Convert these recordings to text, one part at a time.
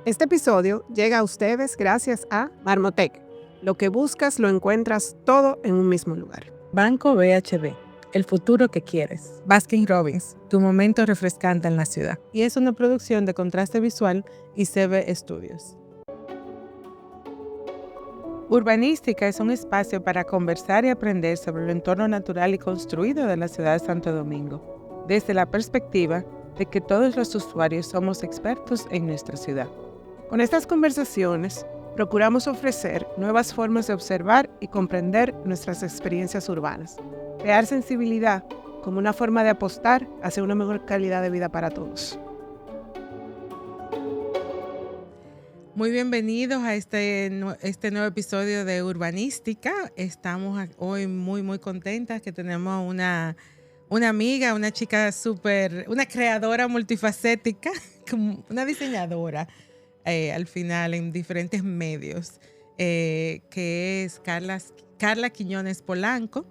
Este episodio llega a ustedes gracias a Marmotec. Lo que buscas lo encuentras todo en un mismo lugar. Banco BHD, el futuro que quieres. Baskin Robbins, tu momento refrescante en la ciudad. Y es una producción de Contraste Visual y CB Studios. Urbanística es un espacio para conversar y aprender sobre el entorno natural y construido de la ciudad de Santo Domingo, desde la perspectiva de que todos los usuarios somos expertos en nuestra ciudad. Con estas conversaciones, procuramos ofrecer nuevas formas de observar y comprender nuestras experiencias urbanas, crear sensibilidad como una forma de apostar hacia una mejor calidad de vida para todos. Muy bienvenidos a este nuevo episodio de Urbanística. Estamos hoy muy contentas que tenemos una amiga, una chica una creadora multifacética, una diseñadora al final en diferentes medios, que es Carla Quiñones Polanco.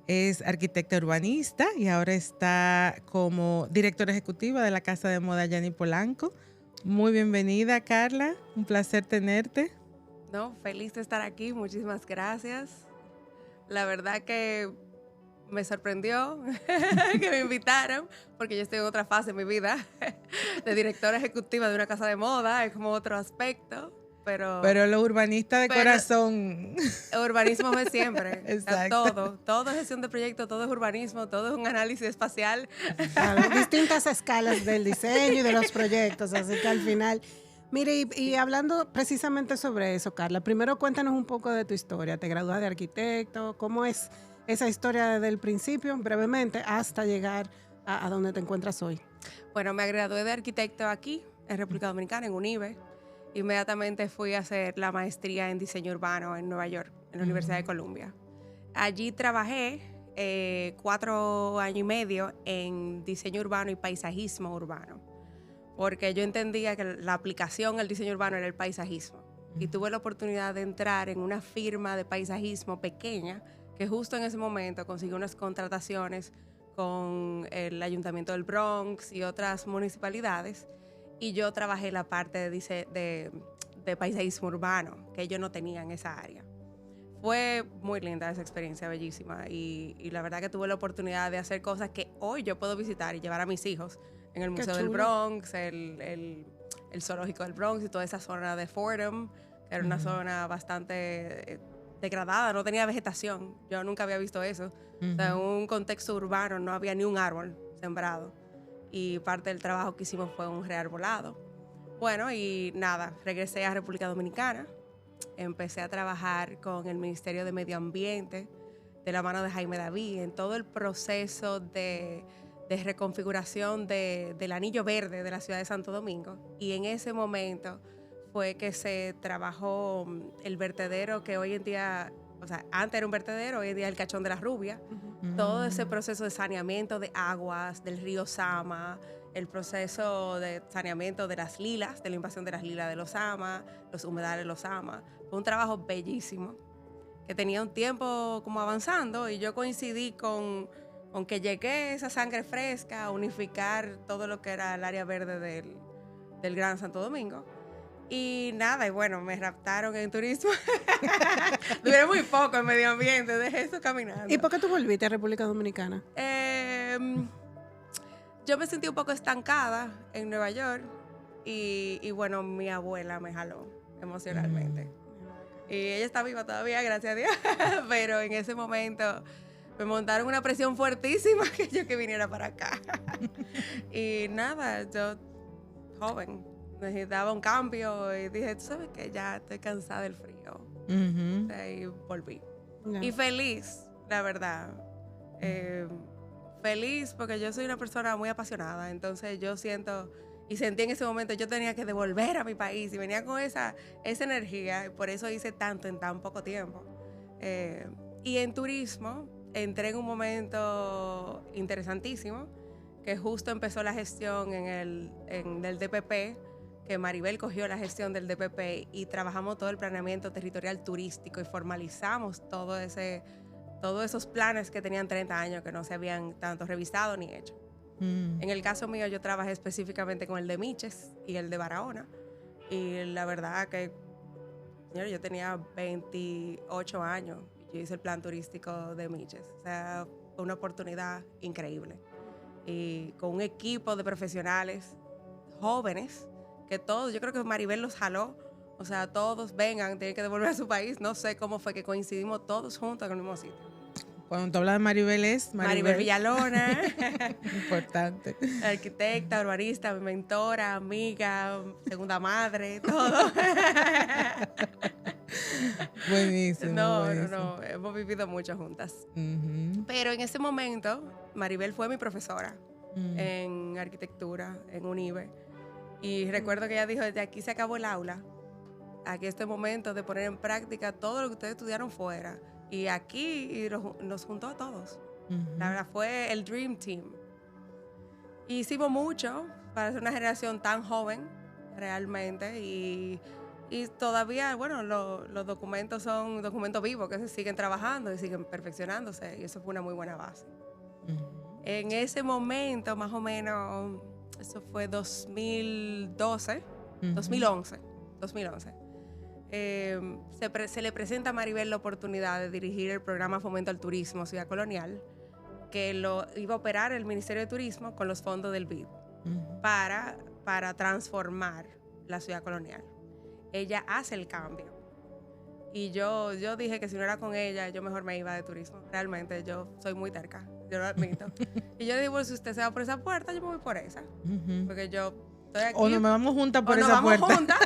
Es arquitecta urbanista y ahora está como directora ejecutiva de la Casa de Moda Yanni Polanco. Muy bienvenida, Carla. Un placer tenerte. No, feliz de estar aquí. Muchísimas gracias. La verdad que me sorprendió que me invitaron, porque yo estoy en otra fase de mi vida, de directora ejecutiva de una casa de moda, es como otro aspecto. Pero los urbanistas de corazón. Urbanismo es siempre. Exacto. Todo es gestión de proyecto, todo es urbanismo, todo es un análisis espacial. Claro, distintas escalas del diseño y de los proyectos, así que al final... Mire, y hablando precisamente sobre eso, Carla, primero cuéntanos un poco de tu historia. ¿Te gradúas de arquitecto? ¿Cómo es esa historia desde el principio, brevemente, hasta llegar a donde te encuentras hoy? Bueno, me gradué de arquitecto aquí, en República Dominicana, en UNIBE. Inmediatamente fui a hacer la maestría en diseño urbano en Nueva York, en la Universidad de Columbia. Allí trabajé 4 años y medio en diseño urbano y paisajismo urbano, porque yo entendía que la aplicación al diseño urbano era el paisajismo. Y tuve la oportunidad de entrar en una firma de paisajismo pequeña, que justo en ese momento consiguió unas contrataciones con el Ayuntamiento del Bronx y otras municipalidades, y yo trabajé la parte de paisajismo urbano, que yo no tenía en esa área. Fue muy linda esa experiencia, bellísima, y la verdad que tuve la oportunidad de hacer cosas que hoy yo puedo visitar y llevar a mis hijos en el Museo del Bronx, el Zoológico del Bronx y toda esa zona de Fordham, que era una zona bastante degradada, no tenía vegetación. Yo nunca había visto eso. O sea, en un contexto urbano no había ni un árbol sembrado. Y parte del trabajo que hicimos fue un rearbolado. Bueno, y nada, regresé a República Dominicana. Empecé a trabajar con el Ministerio de Medio Ambiente, de la mano de Jaime David, en todo el proceso de reconfiguración del anillo verde de la ciudad de Santo Domingo. Y en ese momento fue que se trabajó el vertedero que hoy en día, o sea, antes era un vertedero, hoy en día es el Cachón de las Rubias. Todo ese proceso de saneamiento de aguas del río Sama, el proceso de saneamiento de las lilas, de la invasión de las lilas de los Sama, los humedales de los Sama. Fue un trabajo bellísimo, que tenía un tiempo como avanzando, y yo coincidí con que llegué esa sangre fresca a unificar todo lo que era el área verde del Gran Santo Domingo. Y nada, y bueno, me raptaron en turismo. Duré muy poco en medio ambiente, dejé eso caminando. ¿Y por qué tú volviste a República Dominicana? Yo me sentí un poco estancada en Nueva York y bueno, mi abuela me jaló emocionalmente. Y ella está viva todavía, gracias a Dios. Pero en ese momento me montaron una presión fuertísima que viniera para acá. Y nada, yo, joven, necesitaba un cambio y dije, ¿tú sabes qué? Ya estoy cansada del frío. Y volví. No. Y feliz, la verdad. Feliz porque yo soy una persona muy apasionada. Entonces yo siento y sentí en ese momento yo tenía que devolver a mi país y venía con esa energía. Y por eso hice tanto en tan poco tiempo. Y en turismo entré en un momento interesantísimo, que justo empezó la gestión en el DPP, que Maribel cogió la gestión del DPP y trabajamos todo el planeamiento territorial turístico y formalizamos todos esos planes que tenían 30 años que no se habían tanto revisado ni hecho. En el caso mío yo trabajé específicamente con el de Miches y el de Barahona, Y la verdad que, señor, yo tenía 28 años. Yo hice el plan turístico de Miches. O sea, fue una oportunidad increíble. Y con un equipo de profesionales jóvenes, que todos, yo creo que Maribel los jaló. O sea, todos vengan, tienen que devolver a su país. No sé cómo fue que coincidimos todos juntos en el mismo sitio. Cuando tú hablas de Maribel es Maribel Villalona. Importante. Arquitecta, urbanista, mi mentora, amiga, segunda madre, todo. Buenísimo. No, hemos vivido mucho juntas. Uh-huh. Pero en ese momento, Maribel fue mi profesora en arquitectura, en UNIBE. Y recuerdo que ella dijo, de aquí se acabó el aula. Aquí este momento de poner en práctica todo lo que ustedes estudiaron fuera. Y aquí nos juntó a todos. Uh-huh. La verdad fue el Dream Team. Hicimos mucho para ser una generación tan joven, realmente. Y todavía, bueno, los documentos son documentos vivos que se siguen trabajando y siguen perfeccionándose. Y eso fue una muy buena base. Uh-huh. En ese momento, más o menos, eso fue 2012, uh-huh. 2011. Se le presenta a Maribel la oportunidad de dirigir el programa Fomento al Turismo Ciudad Colonial, que lo iba a operar el Ministerio de Turismo con los fondos del BID uh-huh. para transformar la Ciudad Colonial. Ella hace el cambio. Y yo dije que si no era con ella, yo mejor me iba de turismo. Realmente, yo soy muy terca, yo lo admito. Y yo le digo, bueno, si usted se va por esa puerta, yo me voy por esa. Uh-huh. Porque yo estoy aquí. O nos vamos juntas por esa puerta. Juntas.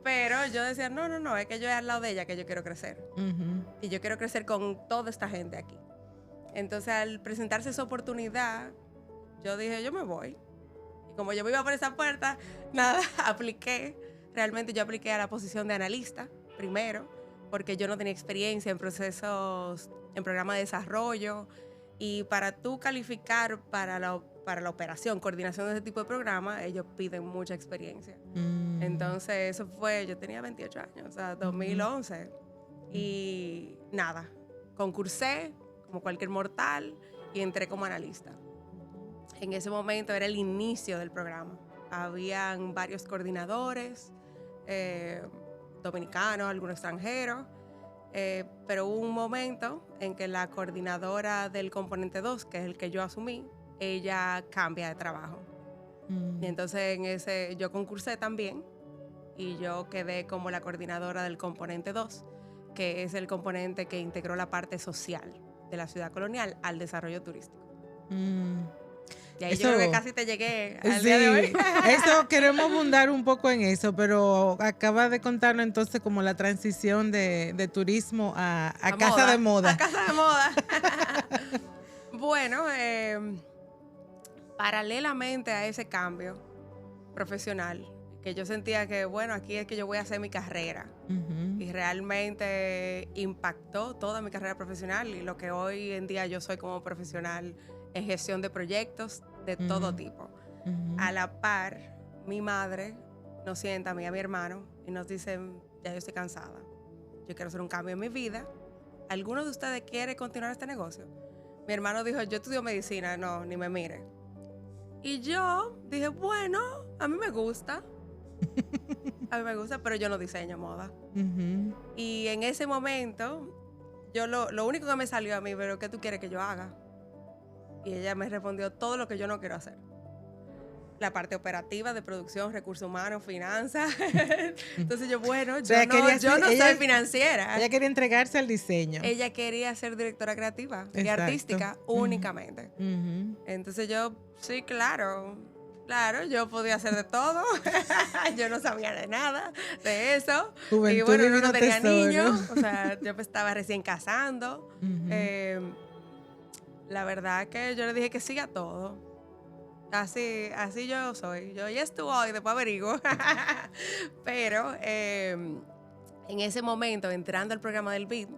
Pero yo decía, no, es que yo es al lado de ella que yo quiero crecer. Uh-huh. Y yo quiero crecer con toda esta gente aquí. Entonces, al presentarse esa oportunidad, yo dije, yo me voy. Y como yo me iba por esa puerta, nada, apliqué. Realmente yo apliqué a la posición de analista primero, porque yo no tenía experiencia en procesos, en programas de desarrollo. Y para tú calificar para la operación, coordinación de ese tipo de programas, ellos piden mucha experiencia. Entonces, eso fue, yo tenía 28 años, o sea, 2011. Y nada, concursé como cualquier mortal y entré como analista. En ese momento era el inicio del programa. Habían varios coordinadores, dominicanos, algunos extranjeros, pero hubo un momento en que la coordinadora del componente 2, que es el que yo asumí, ella cambia de trabajo. Y entonces yo concursé también y yo quedé como la coordinadora del componente 2, que es el componente que integró la parte social de la ciudad colonial al desarrollo turístico. Y ahí yo creo que casi te llegué al día de hoy. Eso queremos abundar un poco en eso, pero acaba de contarnos entonces como la transición de turismo a casa de moda. A casa de moda. Bueno, paralelamente a ese cambio profesional, que yo sentía que, bueno, aquí es que yo voy a hacer mi carrera. Uh-huh. Y realmente impactó toda mi carrera profesional y lo que hoy en día yo soy como profesional en gestión de proyectos de uh-huh. todo tipo. Uh-huh. A la par, mi madre nos sienta a mí y a mi hermano y nos dice, ya yo estoy cansada, yo quiero hacer un cambio en mi vida. ¿Alguno de ustedes quiere continuar este negocio? Mi hermano dijo, yo estudio medicina, no, ni me mire. Y yo dije, bueno, a mí me gusta. A mí me gusta, pero yo no diseño moda. Uh-huh. Y en ese momento, yo lo único que me salió a mí, pero ¿qué tú quieres que yo haga? Y ella me respondió todo lo que yo no quiero hacer. La parte operativa de producción, recursos humanos, finanzas. Entonces yo, bueno, yo no soy financiera. Ella quería entregarse al diseño. Ella quería ser directora creativa y artística únicamente. Uh-huh. Entonces yo, sí, claro, yo podía hacer de todo. Yo no sabía de nada de eso. Juventud, y bueno, no tenía niños. O sea, yo estaba recién casando. Uh-huh. La verdad que yo le dije que sí a todo. Así yo soy. Yo ya estuve y después averiguo. Pero en ese momento, entrando al programa del BID,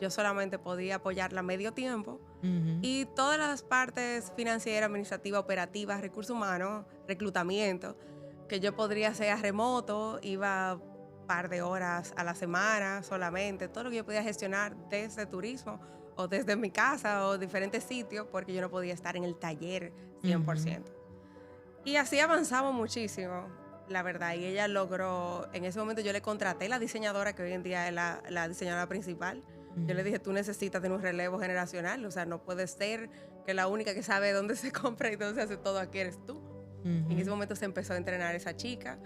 yo solamente podía apoyarla a medio tiempo. Uh-huh. Y todas las partes financieras, administrativas, operativas, recursos humanos, reclutamiento, que yo podría hacer a remoto, iba un par de horas a la semana solamente. Todo lo que yo podía gestionar desde turismo o desde mi casa o diferentes sitios, porque yo no podía estar en el taller 100%. Uh-huh. Y así avanzamos muchísimo. la verdad, y ella logró, en ese momento yo le contraté la diseñadora que hoy en día es la diseñadora principal. Yo le dije, tú necesitas tener un relevo generacional, o sea, no puede ser que la única que sabe dónde se compra y dónde se hace todo aquí eres tú. En ese momento se empezó a entrenar esa chica,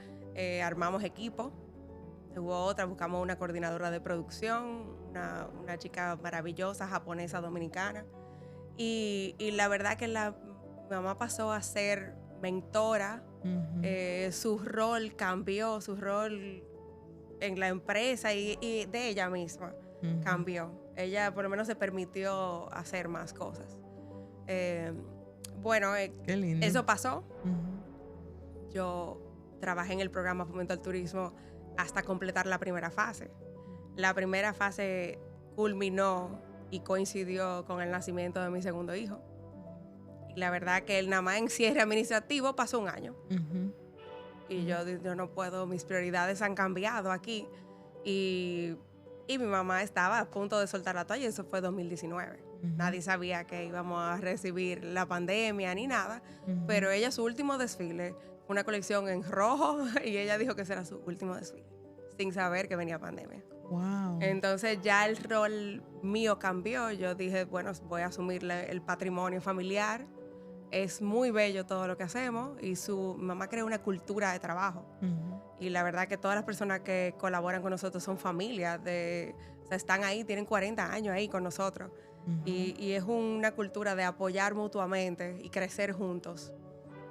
armamos equipo, hubo otra, buscamos una coordinadora de producción, una chica maravillosa, japonesa, dominicana, y la verdad que mi mamá pasó a ser mentora, su rol cambió, su rol en la empresa y de ella misma cambió. Ella por lo menos se permitió hacer más cosas. Bueno, Qué lindo. eso pasó. Yo trabajé en el programa Fomento al Turismo hasta completar la primera fase. La primera fase culminó y coincidió con el nacimiento de mi segundo hijo. Y la verdad que el nada más en cierre administrativo pasó un año. Y yo no puedo, mis prioridades han cambiado aquí. Y mi mamá estaba a punto de soltar la toalla, eso fue 2019. Nadie sabía que íbamos a recibir la pandemia ni nada, pero ella, su último desfile, una colección en rojo, y ella dijo que ese era su último desfile, sin saber que venía pandemia. Wow. Entonces ya el rol mío cambió. Yo dije, bueno, voy a asumir el patrimonio familiar. Es muy bello todo lo que hacemos y su mamá creó una cultura de trabajo. Y la verdad que todas las personas que colaboran con nosotros son familias, o sea, están ahí, tienen 40 años ahí con nosotros. Y es una cultura de apoyar mutuamente y crecer juntos.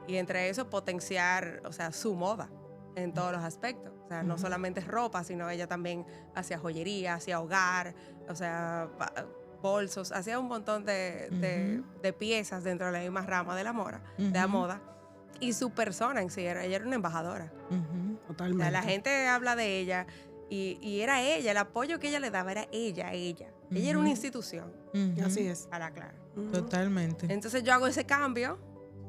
Y entre eso potenciar, o sea, su moda en todos los aspectos. O sea, no solamente ropa, sino ella también hacía joyería, hacía hogar, o sea, bolsos, hacía un montón de piezas dentro de la misma rama de la moda, y su persona en sí, ella era una embajadora. Totalmente. O sea, la gente habla de ella y era ella, el apoyo que ella le daba era ella era una institución. Así es. Para claro. Totalmente. Entonces yo hago ese cambio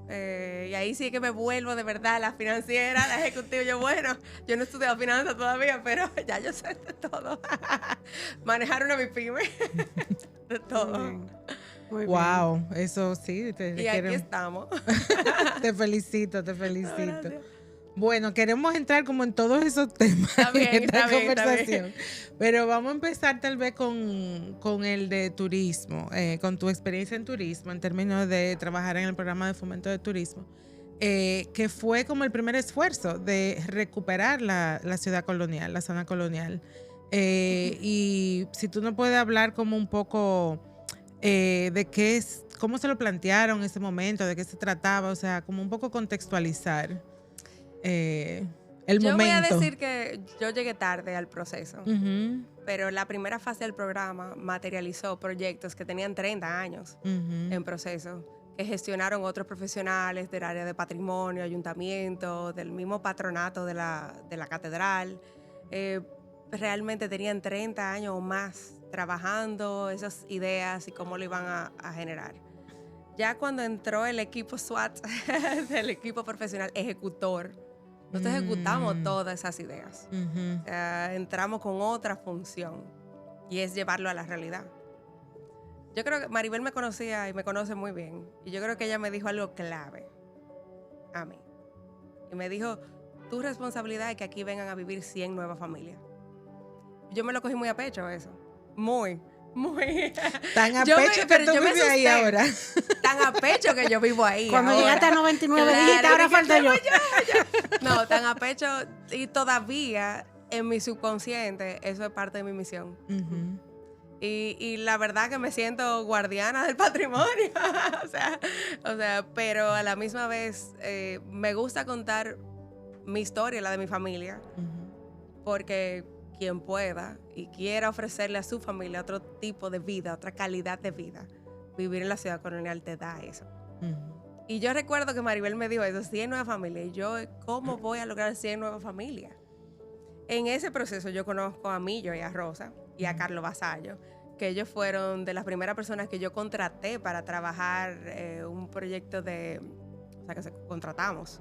y ahí sí que me vuelvo de verdad la financiera, la ejecutiva. Yo no he estudiado finanzas todavía, pero ya yo sé de todo. Manejar una MIPYME. De todo. Muy bien. Wow, eso sí. Y aquí estamos. Te felicito. Gracias. Bueno, queremos entrar como en todos esos temas en esta conversación. Pero vamos a empezar tal vez con el de turismo, con tu experiencia en turismo, en términos de trabajar en el programa de fomento de turismo, que fue como el primer esfuerzo de recuperar la ciudad colonial, la zona colonial. Y si tú nos puedes hablar como un poco de cómo se lo plantearon en ese momento, de qué se trataba, o sea, como un poco contextualizar el momento. Yo voy a decir que yo llegué tarde al proceso, pero la primera fase del programa materializó proyectos que tenían 30 años en proceso, que gestionaron otros profesionales del área de patrimonio, ayuntamiento, del mismo patronato de la catedral. Realmente tenían 30 años o más trabajando esas ideas y cómo lo iban a generar. Ya cuando entró el equipo SWAT, del equipo profesional ejecutor, nosotros ejecutamos todas esas ideas. Entramos con otra función y es llevarlo a la realidad. Yo creo que Maribel me conocía y me conoce muy bien, y yo creo que ella me dijo algo clave a mí. Y me dijo, tu responsabilidad es que aquí vengan a vivir 100 nuevas familias. Yo me lo cogí muy a pecho eso. Muy. Tan a pecho que tú vives ahí ahora. Tan a pecho que yo vivo ahí. Cuando ahora. llegaste a 99 dijiste, ahora falta yo. No, tan a pecho, y todavía en mi subconsciente eso es parte de mi misión. Y la verdad que me siento guardiana del patrimonio. o sea, pero a la misma vez me gusta contar mi historia, la de mi familia, porque quien pueda y quiera ofrecerle a su familia otro tipo de vida, otra calidad de vida, vivir en la ciudad colonial te da eso. Y yo recuerdo que Maribel me dijo eso, 100 nuevas familias. Y yo, ¿cómo voy a lograr 100 nuevas familias? En ese proceso yo conozco a Millo y a Rosa y a Carlos Vasallo, que ellos fueron de las primeras personas que yo contraté para trabajar un proyecto contratamos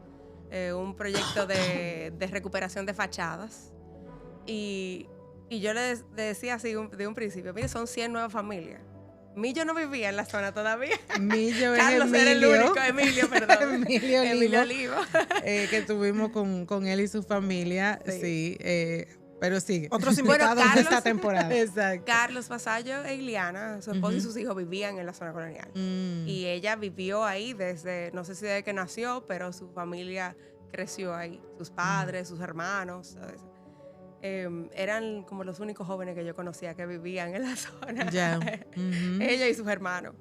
un proyecto de recuperación de fachadas. Y yo les decía así de un principio, mire, son 100 nuevas familias. Millo no vivía en la zona todavía. Millo es Carlos era el Emilio. único, Emilio, perdón. Emilio Olivo. Que estuvimos con él y su familia, sí, pero sigue. Otros invitados de Carlos- esta temporada. Exacto. Carlos Vasallo e Iliana, su esposo y sus hijos vivían en la zona colonial. Y ella vivió ahí desde, no sé si desde que nació, pero su familia creció ahí. Sus padres, sus hermanos, ¿sabes? Eran como los únicos jóvenes que yo conocía que vivían en la zona. Ya. Ella y sus hermanos.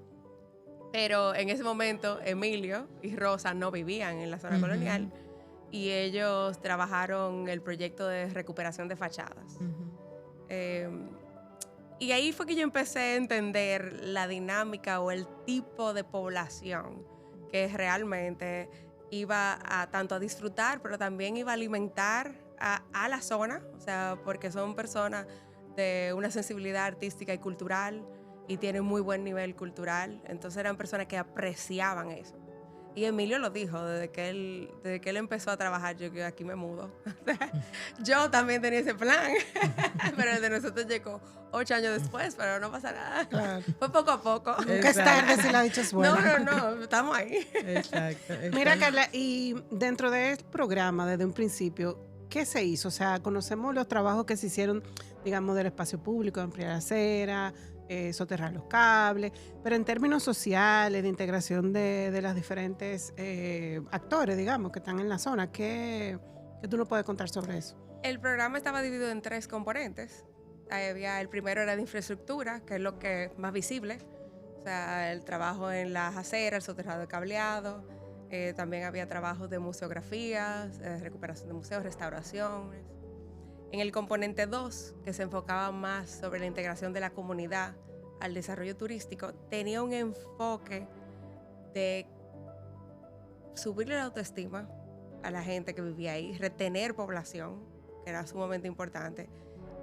Pero en ese momento, Emilio y Rosa no vivían en la zona colonial y ellos trabajaron el proyecto de recuperación de fachadas. Y ahí fue que yo empecé a entender la dinámica o el tipo de población que realmente iba a tanto a disfrutar, pero también iba a alimentar a la zona, o sea, porque son personas de una sensibilidad artística y cultural y tienen muy buen nivel cultural, entonces eran personas que apreciaban eso. Y Emilio lo dijo, desde que él empezó a trabajar, yo que aquí me mudo. Yo también tenía ese plan, pero el de nosotros llegó 8 años después, pero no pasa nada. Claro. Fue poco a poco. Nunca es tarde si la dicha es buena. No, estamos ahí. Exacto. Mira, Carla, y dentro de este programa, desde un principio, ¿qué se hizo? O sea, conocemos los trabajos que se hicieron, digamos, del espacio público, ampliar la acera, soterrar los cables, pero en términos sociales, de integración de las diferentes actores, digamos, que están en la zona, ¿qué tú nos puedes contar sobre eso? El programa estaba dividido en 3 componentes. El primero era de infraestructura, que es lo que es más visible. O sea, el trabajo en las aceras, el soterrado de cableado. También había trabajos de museografía, recuperación de museos, restauraciones. En el componente 2, que se enfocaba más sobre la integración de la comunidad al desarrollo turístico, tenía un enfoque de subirle la autoestima a la gente que vivía ahí, retener población, que era sumamente importante,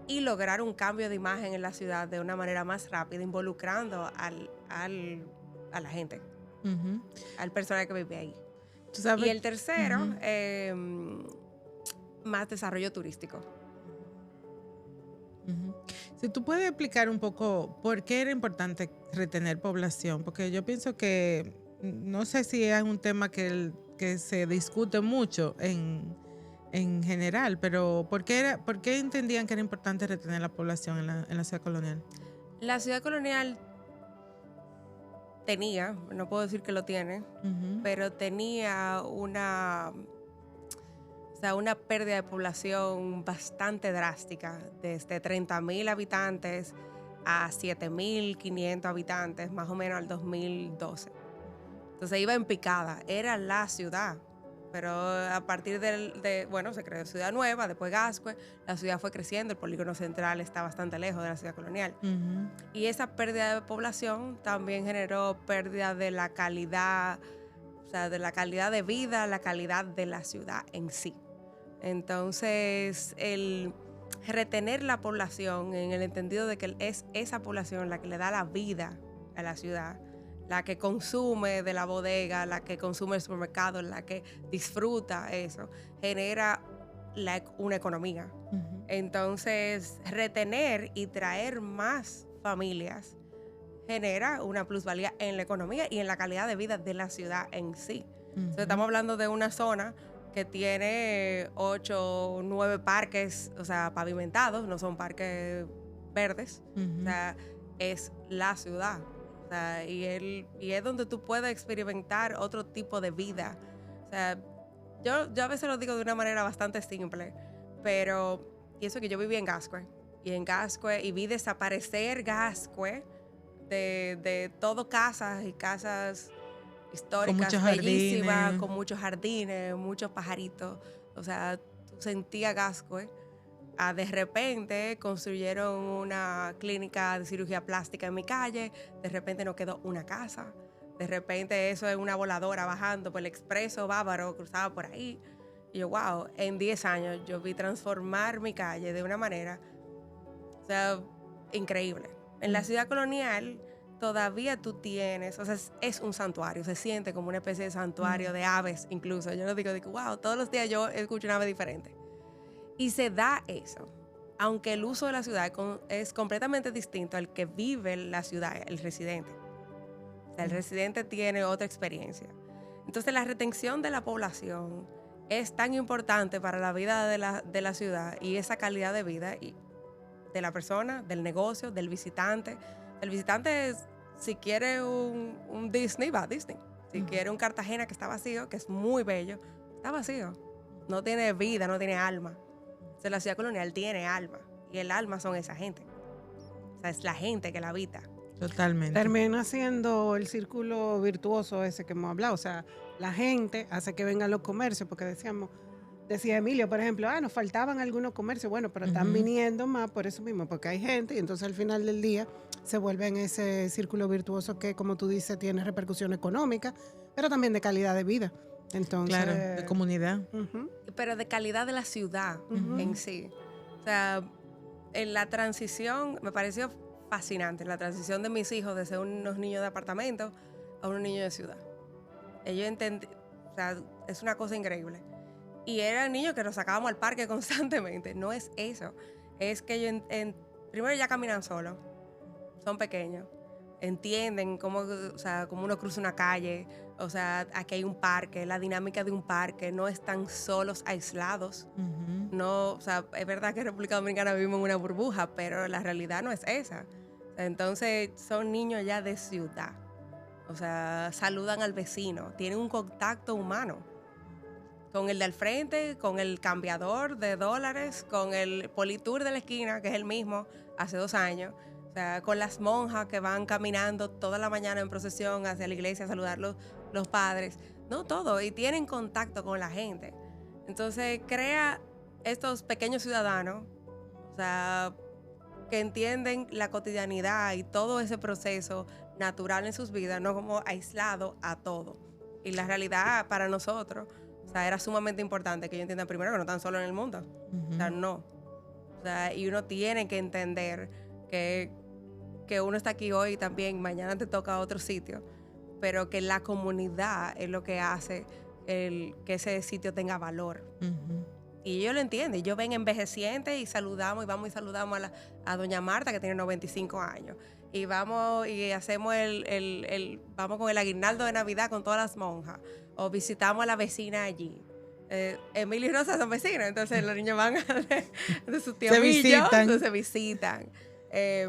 y lograr un cambio de imagen en la ciudad de una manera más rápida, involucrando a la gente, al personal que vivía ahí. ¿Tú sabes? Y el tercero, más desarrollo turístico. Si tú puedes explicar un poco por qué era importante retener población, porque yo pienso que, no sé si es un tema que se discute mucho en general, pero ¿por qué entendían que era importante retener la población en la ciudad colonial? La ciudad colonial tenía, no puedo decir que lo tiene, pero tenía una pérdida de población bastante drástica, desde 30,000 habitantes a 7,500 habitantes, más o menos al 2012. Entonces iba en picada, era la ciudad, pero a partir se creó Ciudad Nueva, después Gascue, la ciudad fue creciendo, el polígono central está bastante lejos de la ciudad colonial. Y esa pérdida de población también generó pérdida de la calidad, o sea, de la calidad de vida, la calidad de la ciudad en sí. Entonces, el retener la población en el entendido de que es esa población la que le da la vida a la ciudad, la que consume de la bodega, la que consume el supermercado, la que disfruta eso, genera una economía. Entonces, retener y traer más familias genera una plusvalía en la economía y en la calidad de vida de la ciudad en sí. Entonces, estamos hablando de una zona que tiene 8 o 9 parques, o sea, pavimentados, no son parques verdes, o sea, es la ciudad. O sea, y es donde tú puedes experimentar otro tipo de vida. O sea, yo a veces lo digo de una manera bastante simple, pero, y eso que yo viví en Gascue, y vi desaparecer Gascue de todo casas y casas históricas, bellísimas, con muchos jardines, muchos pajaritos. O sea, tú sentías Gascue. De repente construyeron una clínica de cirugía plástica en mi calle, de repente no quedó una casa, de repente eso es una voladora bajando por el expreso Bávaro, cruzaba por ahí. Y yo, wow, en 10 años yo vi transformar mi calle de una manera, o sea, increíble. En la ciudad colonial todavía tú tienes, o sea, es un santuario, se siente como una especie de santuario de aves incluso. Yo no digo, wow, todos los días yo escucho una ave diferente. Y se da eso, aunque el uso de la ciudad es completamente distinto al que vive la ciudad, el residente. O sea, el residente tiene otra experiencia. Entonces, la retención de la población es tan importante para la vida de la ciudad y esa calidad de vida de la persona, del negocio, del visitante. El visitante, si quiere un Disney, va a Disney. Si quiere un Cartagena que está vacío, que es muy bello, está vacío. No tiene vida, no tiene alma. Entonces, la ciudad colonial tiene alma. Y el alma son esa gente. O sea, es la gente que la habita. Totalmente. Termina siendo el círculo virtuoso ese que hemos hablado. O sea, la gente hace que vengan los comercios, porque decía Emilio, por ejemplo, nos faltaban algunos comercios. Bueno, pero están viniendo más por eso mismo, porque hay gente y entonces al final del día se vuelve en ese círculo virtuoso que, como tú dices, tiene repercusión económica, pero también de calidad de vida. Entonces, claro, de comunidad. Pero de calidad de la ciudad en sí. O sea, en la transición, me pareció fascinante, la transición de mis hijos de ser unos niños de apartamento a unos niños de ciudad. Ellos entendí, o sea, es una cosa increíble. Y eran niños que los sacábamos al parque constantemente. No es eso. Es que ellos, primero ya caminan solos, son pequeños, entienden cómo uno cruza una calle, o sea, aquí hay un parque, la dinámica de un parque, no están solos, aislados. No, o sea, es verdad que en República Dominicana vivimos en una burbuja, pero la realidad no es esa. Entonces, son niños ya de ciudad. O sea, saludan al vecino, tienen un contacto humano con el del frente, con el cambiador de dólares, con el politour de la esquina, que es el mismo hace 2 años. O sea, con las monjas que van caminando toda la mañana en procesión hacia la iglesia a saludar los padres. No todo, y tienen contacto con la gente. Entonces, crea estos pequeños ciudadanos, o sea, que entienden la cotidianidad y todo ese proceso natural en sus vidas, no como aislado a todo. Y la realidad para nosotros, o sea, era sumamente importante que ellos entiendan primero que no están solos en el mundo. O sea, no. O sea, y uno tiene que entender que uno está aquí hoy también, mañana te toca a otro sitio, pero que la comunidad es lo que hace que ese sitio tenga valor. Y ellos lo entienden. Ellos ven envejecientes y saludamos, y vamos y saludamos a doña Marta, que tiene 95 años. Y vamos y hacemos vamos con el aguinaldo de Navidad con todas las monjas. O visitamos a la vecina allí. Emilio y Rosa son vecinos, entonces los niños van de su tío Millo, entonces se visitan.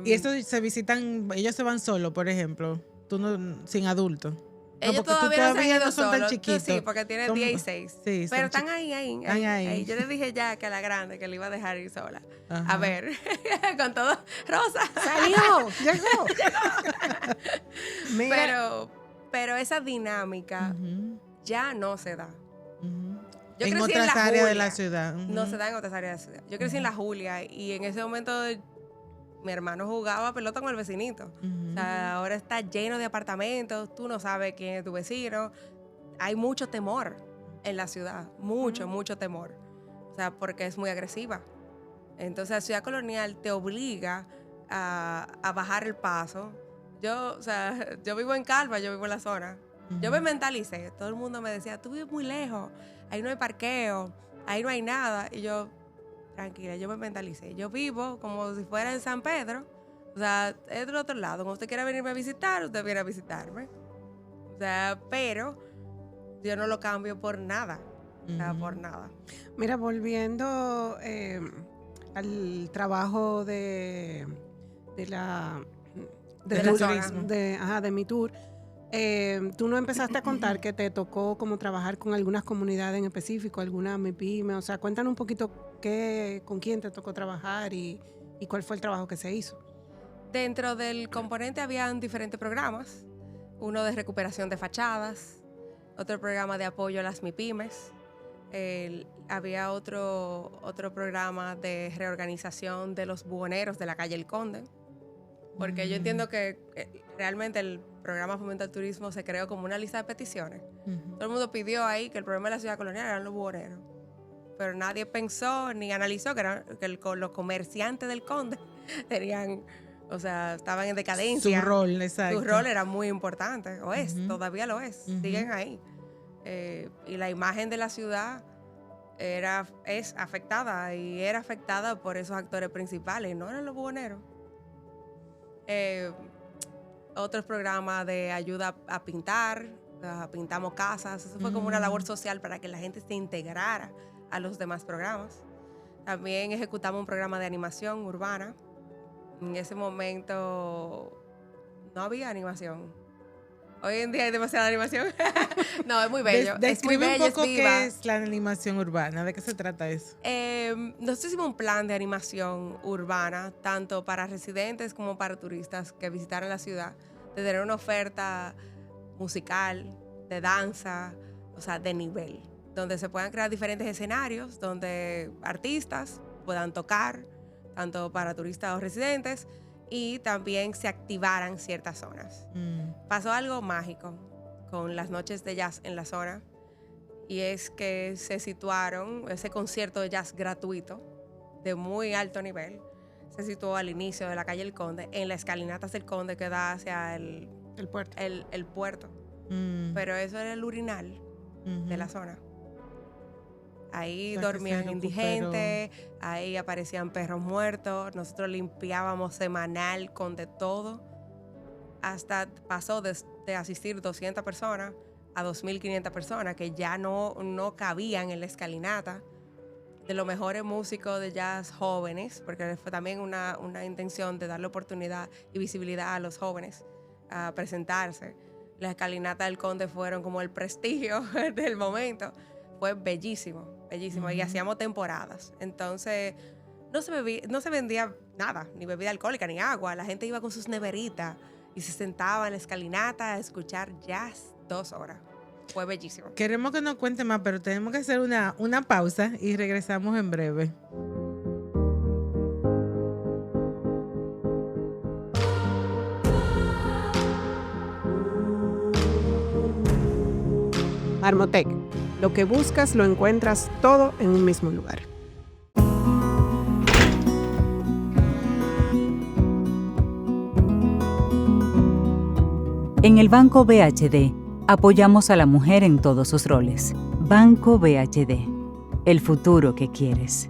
Y estos se visitan, ellos se van solos, por ejemplo, tú no, sin adultos. Ellos no, todavía no son tan chiquitos. Sí, porque tienen 10 y 6. Sí, pero están ahí. Yo le dije ya que a la grande que le iba a dejar ir sola. A ver, con todo. Rosa. ¡Salió! ¡Llegó! Pero esa dinámica ya no se da. Yo en crecí otras en la áreas Julia, de la ciudad. No se da en otras áreas de la ciudad. Yo crecí en la Julia y en ese momento mi hermano jugaba pelota con el vecinito. O sea, ahora está lleno de apartamentos, tú no sabes quién es tu vecino. Hay mucho temor en la ciudad, mucho temor. O sea, porque es muy agresiva. Entonces, la ciudad colonial te obliga a bajar el paso. Yo vivo en Calva, yo vivo en la zona. Yo me mentalicé. Todo el mundo me decía, tú vives muy lejos, ahí no hay parqueo, ahí no hay nada. Y yo, tranquila, yo me mentalicé. Yo vivo como si fuera en San Pedro. O sea, es del otro lado. Cuando usted quiera venirme a visitar, usted viene a visitarme. O sea, pero yo no lo cambio por nada. O sea, por nada. Mira, volviendo al trabajo de mi tour. Tú no empezaste a contar que te tocó como trabajar con algunas comunidades en específico, alguna MIPYME. O sea, cuéntanos un poquito con quién te tocó trabajar y cuál fue el trabajo que se hizo. Dentro del componente habían diferentes programas. Uno de recuperación de fachadas, otro programa de apoyo a las MIPYMES. Había otro programa de reorganización de los buhoneros de la calle El Conde. Porque yo entiendo que realmente el programa Fomento al Turismo se creó como una lista de peticiones. Todo el mundo pidió ahí que el problema de la ciudad colonial eran los buhoneros. Pero nadie pensó ni analizó que los comerciantes del Conde estaban en decadencia. Su rol, exacto. Su rol era muy importante, todavía lo es, siguen ahí. Y la imagen de la ciudad es afectada y era afectada por esos actores principales, no eran los buhoneros. Otros programas de ayuda a pintar, pintamos casas, eso fue como una labor social para que la gente se integrara a los demás programas. También ejecutamos un programa de animación urbana. En ese momento no había animación. Hoy en día hay demasiada animación. No, es muy bello. Es muy bello, un poco es viva. qué es la animación urbana, ¿de qué se trata eso? Nosotros hicimos un plan de animación urbana, tanto para residentes como para turistas que visitaran la ciudad, de tener una oferta musical, de danza, o sea, de nivel, donde se puedan crear diferentes escenarios, donde artistas puedan tocar, tanto para turistas o residentes, y también se activaran ciertas zonas. Pasó algo mágico con las noches de jazz en la zona, y es que se situaron ese concierto de jazz gratuito de muy alto nivel. Se situó al inicio de la calle El Conde, en las escalinatas del Conde que da hacia el puerto. El puerto. Pero eso era el urinal de la zona. Ahí dormían indigentes, ahí aparecían perros muertos, nosotros limpiábamos semanal con de todo. Hasta pasó de asistir 200 personas a 2.500 personas que ya no cabían en la escalinata. De los mejores músicos de jazz jóvenes, porque fue también una intención de darle oportunidad y visibilidad a los jóvenes a presentarse. Las escalinatas del Conde fueron como el prestigio del momento. Fue bellísimo, bellísimo. Y hacíamos temporadas. Entonces, no se vendía nada, ni bebida alcohólica, ni agua. La gente iba con sus neveritas y se sentaba en la escalinata a escuchar jazz 2 horas. Fue bellísimo. Queremos que nos cuente más, pero tenemos que hacer una pausa y regresamos en breve. Marmotec. Lo que buscas lo encuentras todo en un mismo lugar. En el Banco BHD, apoyamos a la mujer en todos sus roles. Banco BHD, el futuro que quieres.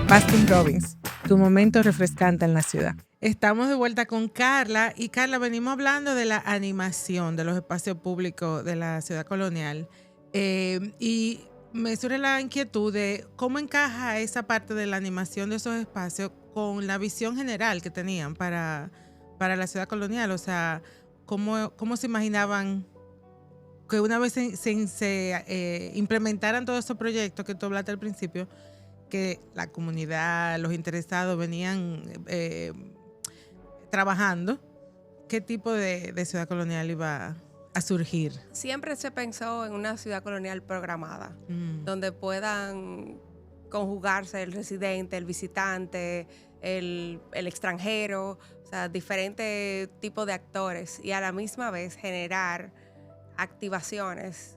Baskin Robbins, tu momento refrescante en la ciudad. Estamos de vuelta con Carla y Carla, venimos hablando de la animación de los espacios públicos de la ciudad colonial y me surge la inquietud de cómo encaja esa parte de la animación de esos espacios con la visión general que tenían para la ciudad colonial. O sea, cómo se imaginaban que una vez se implementaran todos esos proyectos que tú hablaste al principio, que la comunidad, los interesados venían trabajando, ¿qué tipo de ciudad colonial iba a surgir? Siempre se pensó en una ciudad colonial programada, donde puedan conjugarse el residente, el visitante, el extranjero, o sea, diferentes tipos de actores, y a la misma vez generar activaciones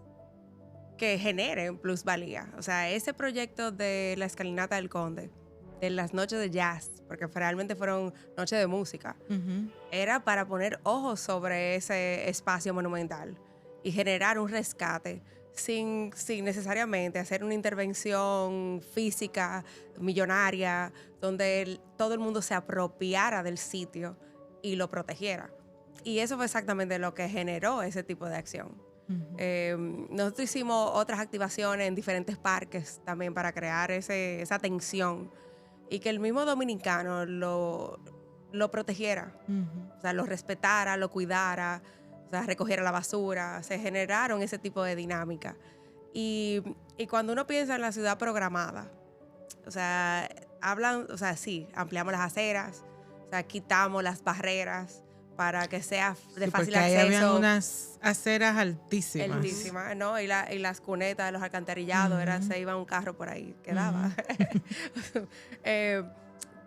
que generen plusvalía. O sea, ese proyecto de la escalinata del Conde, de las noches de jazz, porque realmente fueron noches de música, era para poner ojos sobre ese espacio monumental y generar un rescate sin necesariamente hacer una intervención física millonaria donde todo el mundo se apropiara del sitio y lo protegiera. Y eso fue exactamente lo que generó ese tipo de acción. Nosotros hicimos otras activaciones en diferentes parques también para crear esa tensión y que el mismo dominicano lo protegiera, o sea, lo respetara, lo cuidara, o sea, recogiera la basura. Se generaron ese tipo de dinámica. Y cuando uno piensa en la ciudad programada, o sea, sí, ampliamos las aceras, o sea, quitamos las barreras para que sea de fácil acceso. Ahí habían unas aceras altísimas. Altísimas, ¿no? Y las cunetas de los alcantarillados, se iba un carro por ahí, quedaba.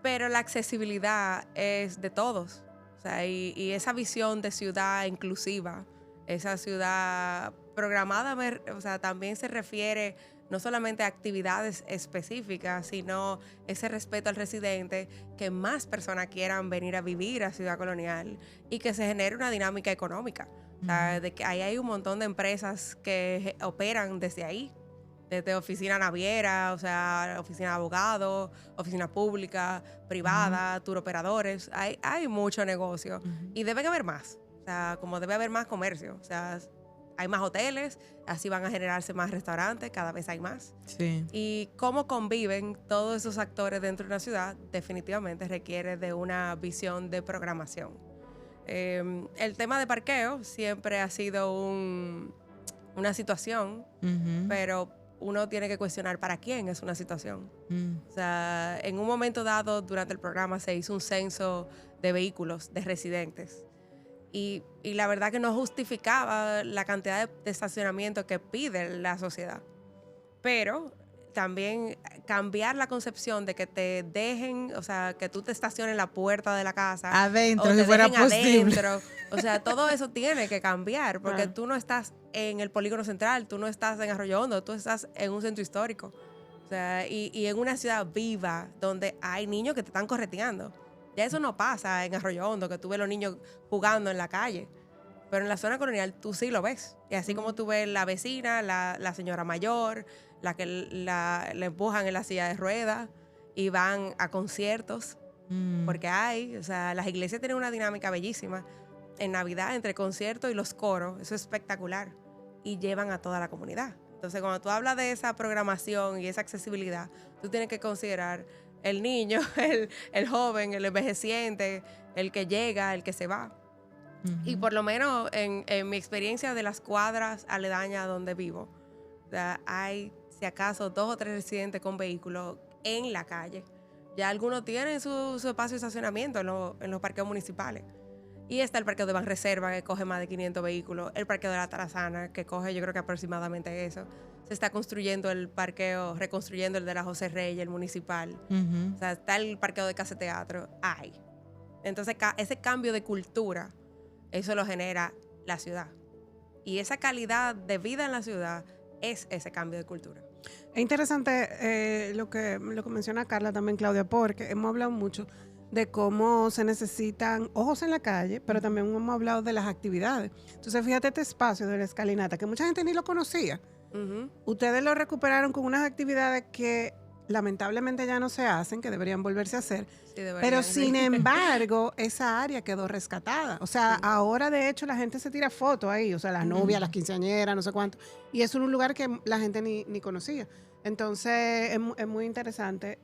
Pero la accesibilidad es de todos. O sea, y esa visión de ciudad inclusiva, esa ciudad programada, o sea, también se refiere no solamente actividades específicas, sino ese respeto al residente, que más personas quieran venir a vivir a Ciudad Colonial y que se genere una dinámica económica. O sea, de que ahí hay un montón de empresas que operan desde ahí, desde oficina naviera, o sea, oficina de abogados, oficina pública, privada, tour operadores. Hay mucho negocio y deben haber más. O sea, como debe haber más comercio. O sea, hay más hoteles, así van a generarse más restaurantes, cada vez hay más. Sí. Y cómo conviven todos esos actores dentro de una ciudad definitivamente requiere de una visión de programación. El tema de parqueo siempre ha sido una situación, pero uno tiene que cuestionar para quién es una situación. O sea, en un momento dado durante el programa se hizo un censo de vehículos de residentes. Y la verdad que no justificaba la cantidad de estacionamiento que pide la sociedad. Pero también cambiar la concepción de que te dejen, o sea, que tú te estaciones en la puerta de la casa. Adentro, o si te fuera dejen posible. adentro. O sea, todo eso tiene que cambiar, porque tú no estás en el Polígono Central, tú no estás en Arroyo Hondo, tú estás en un centro histórico. O sea, y en una ciudad viva donde hay niños que te están correteando. Ya eso no pasa en Arroyo Hondo, que tú ves los niños jugando en la calle. Pero en la zona colonial tú sí lo ves. Y así como tú ves la vecina, la señora mayor, la que la empujan en la silla de ruedas y van a conciertos. Porque o sea, las iglesias tienen una dinámica bellísima. En Navidad, entre conciertos y los coros, eso es espectacular. Y llevan a toda la comunidad. Entonces, cuando tú hablas de esa programación y esa accesibilidad, tú tienes que considerar el niño, el joven, el envejeciente, el que llega, el que se va. Y por lo menos en mi experiencia de las cuadras aledañas donde vivo, o sea, hay, si acaso, 2 o 3 residentes con vehículos en la calle. Ya algunos tienen su espacio de estacionamiento en los parqueos municipales. Y está el parqueo de Banreserva, que coge más de 500 vehículos. El parqueo de la Tarazana, que coge yo creo que aproximadamente eso. Se está construyendo el parqueo, reconstruyendo el de la José Reyes, el municipal. O sea, está el parqueo de Casa Teatro. Entonces, ese cambio de cultura, eso lo genera la ciudad. Y esa calidad de vida en la ciudad es ese cambio de cultura. Es interesante lo que menciona Carla también, Claudia, porque hemos hablado mucho de cómo se necesitan ojos en la calle, pero también hemos hablado de las actividades. Entonces, fíjate este espacio de la escalinata, que mucha gente ni lo conocía. Ustedes lo recuperaron con unas actividades que lamentablemente ya no se hacen, que deberían volverse a hacer. Sí, pero sin embargo, esa área quedó rescatada. O sea, ahora de hecho la gente se tira fotos ahí, o sea, las novias, las quinceañeras, no sé cuánto. Y es un lugar que la gente ni conocía. Entonces, es muy interesante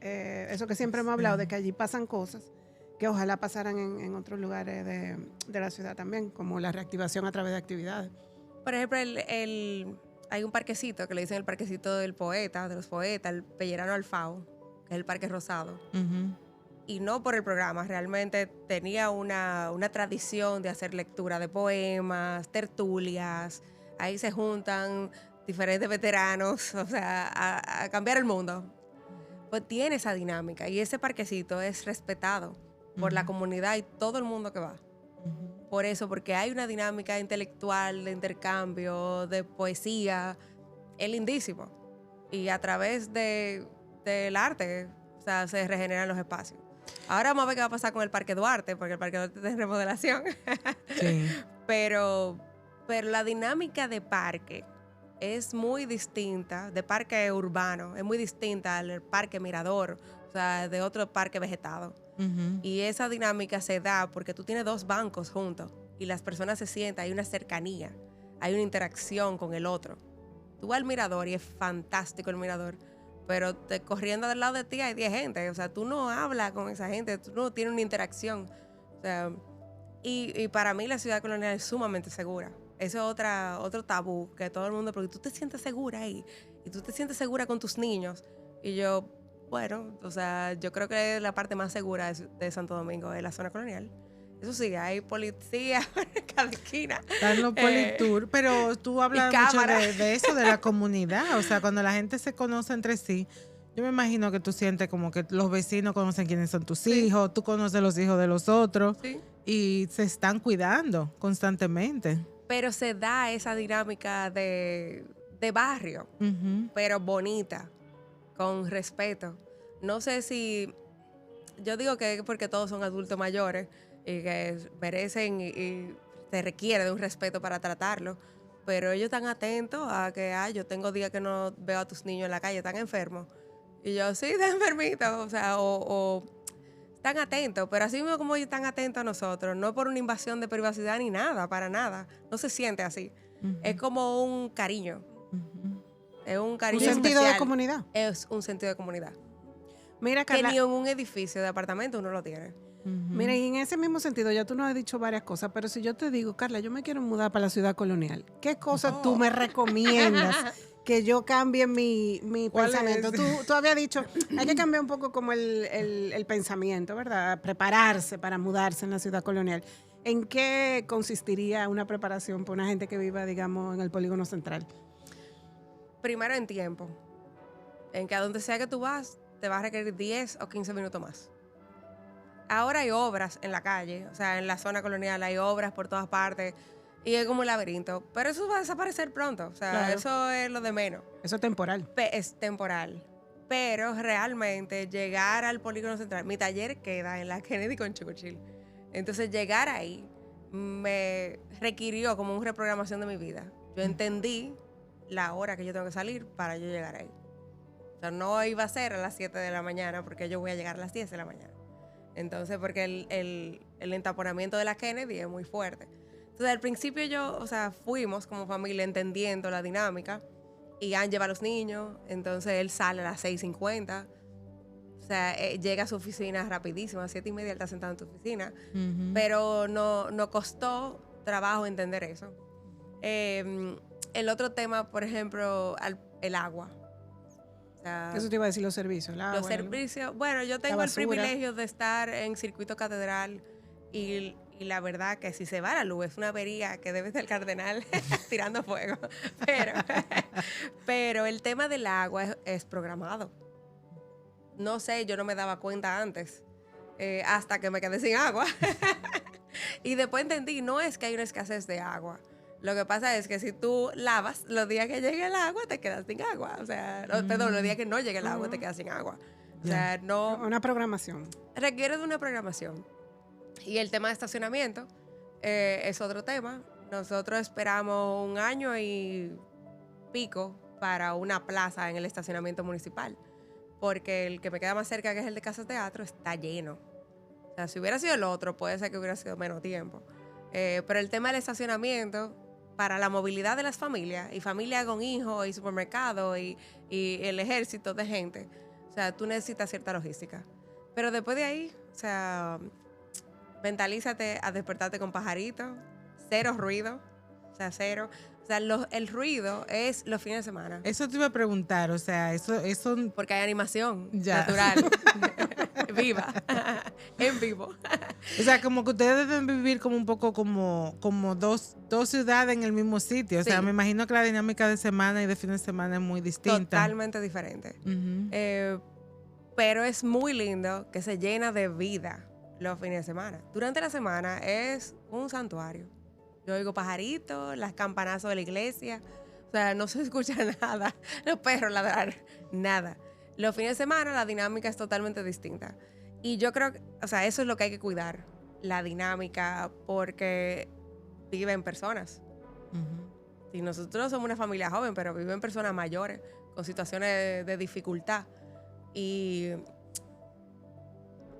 eso que siempre hemos hablado, de que allí pasan cosas que ojalá pasaran en otros lugares de la ciudad también, como la reactivación a través de actividades. Por ejemplo, hay un parquecito que le dicen el parquecito del poeta, de los poetas, el Pellerano Alfao, que es el Parque Rosado. Y no por el programa, realmente tenía una tradición de hacer lectura de poemas, tertulias. Ahí se juntan diferentes veteranos, o sea, a cambiar el mundo. Pues tiene esa dinámica y ese parquecito es respetado por la comunidad y todo el mundo que va. Por eso, porque hay una dinámica intelectual de intercambio, de poesía, es lindísimo. Y a través del arte, o sea, se regeneran los espacios. Ahora vamos a ver qué va a pasar con el Parque Duarte, porque el Parque Duarte está en remodelación. Sí. Pero la dinámica de parque es muy distinta, de parque urbano, es muy distinta al parque Mirador, o sea, de otro parque vegetado. Y esa dinámica se da porque tú tienes 2 bancos juntos y las personas se sientan, hay una cercanía, hay una interacción con el otro. Tú vas al mirador y es fantástico el mirador, pero corriendo del lado de ti hay 10 gente, o sea, tú no hablas con esa gente, tú no tienes una interacción. O sea, y para mí la ciudad colonial es sumamente segura. Eso es otro tabú que todo el mundo, porque tú te sientes segura ahí y tú te sientes segura con tus niños. Y yo, bueno, o sea, yo creo que es la parte más segura de Santo Domingo, de la zona colonial. Eso sí, hay policía en cada esquina. Están los Politour, pero tú hablas mucho de eso, de la comunidad. O sea, cuando la gente se conoce entre sí, yo me imagino que tú sientes como que los vecinos conocen quiénes son tus hijos, tú conoces los hijos de los otros y se están cuidando constantemente. Pero se da esa dinámica de de barrio, Ujú. pero bonita, con respeto. No sé si, yo digo que es porque todos son adultos mayores y que merecen y se requiere de un respeto para tratarlo, pero ellos están atentos a que, yo tengo días que no veo a tus niños en la calle, están enfermos. Y yo, sí, están enfermitos, o sea, o están atentos, pero así mismo como ellos están atentos a nosotros, no por una invasión de privacidad ni nada, para nada, no se siente así. Es como un cariño, Ujú. es un Un cariño sentido de especial. comunidad. Es un sentido de comunidad. Mira, Que Carla, ni en un edificio de apartamento uno lo tiene. mira, y en ese mismo sentido, ya tú nos has dicho varias cosas, pero si yo te digo, Carla, yo me quiero mudar para la ciudad colonial, ¿qué cosas tú me recomiendas que yo cambie mi ¿Cuál pensamiento? es? Tú habías dicho, hay que cambiar un poco como el pensamiento, ¿verdad? Prepararse para mudarse en la ciudad colonial. ¿En qué consistiría una preparación para una gente que viva, digamos, en el polígono central? Primero en tiempo, en que a donde sea que tú vas, te va a requerir 10 o 15 minutos más. Ahora hay obras en la calle, o sea, en la zona colonial hay obras por todas partes y es como un laberinto, pero eso va a desaparecer pronto, o sea, Claro. eso es lo de menos. Eso es temporal. Es temporal, pero realmente llegar al polígono central, mi taller queda en la Kennedy con Churchill, entonces llegar ahí me requirió como una reprogramación de mi vida. Yo entendí la hora que yo tengo que salir para yo llegar ahí. O sea, no iba a ser a las 7 de la mañana porque yo voy a llegar a las 10 de la mañana. Entonces, porque el entaponamiento de la Kennedy es muy fuerte. Entonces, al principio fuimos como familia entendiendo la dinámica y Ann lleva a los niños, entonces él sale a las 6:50. O sea, llega a su oficina rapidísimo, a 7:30 él está sentado en tu oficina. Ujú. Pero no costó trabajo entender eso. El otro tema, por ejemplo, el agua. O sea, Eso te iba a decir los servicios. el agua, los la luz. servicios. Bueno, yo tengo el basura. privilegio de estar en Circuito Catedral y la verdad que si se va la luz es una avería que debe ser el cardenal tirando fuego. Pero el tema del agua es programado. No sé, yo no me daba cuenta antes, hasta que me quedé sin agua. Y después entendí, no es que hay una escasez de agua. Lo que pasa es que si tú lavas, los días que llegue el agua, te quedas sin agua. O sea, perdón, los días que no llegue el agua, te quedas sin agua. O sea, no Una programación. requiere de una programación. Y el tema de estacionamiento es otro tema. Nosotros esperamos 1 año y pico para una plaza en el estacionamiento municipal. Porque el que me queda más cerca, que es el de Casa Teatro, está lleno. O sea, si hubiera sido el otro, puede ser que hubiera sido menos tiempo. Pero el tema del estacionamiento, para la movilidad de las familias, y familias con hijos, y supermercados, y el ejército de gente, o sea, tú necesitas cierta logística. Pero después de ahí, o sea, mentalízate a despertarte con pajaritos, cero ruido, o sea, cero. O sea, el ruido es los fines de semana. Eso te iba a preguntar, o sea, eso Porque hay animación Ya. natural, viva, en vivo. o sea, como que ustedes deben vivir como un poco como dos ciudades en el mismo sitio. O sea, Sí. me imagino que la dinámica de semana y de fin de semana es muy distinta. Totalmente diferente. Ujú. Pero es muy lindo que se llena de vida los fines de semana. Durante la semana es un santuario. Yo oigo pajaritos, las campanazos de la iglesia. O sea, no se escucha nada. Los perros ladrar, nada. Los fines de semana la dinámica es totalmente distinta. Y yo creo que, o sea, eso es lo que hay que cuidar. La dinámica, porque viven personas. Ujú. Y nosotros somos una familia joven, pero viven personas mayores con situaciones de dificultad. Y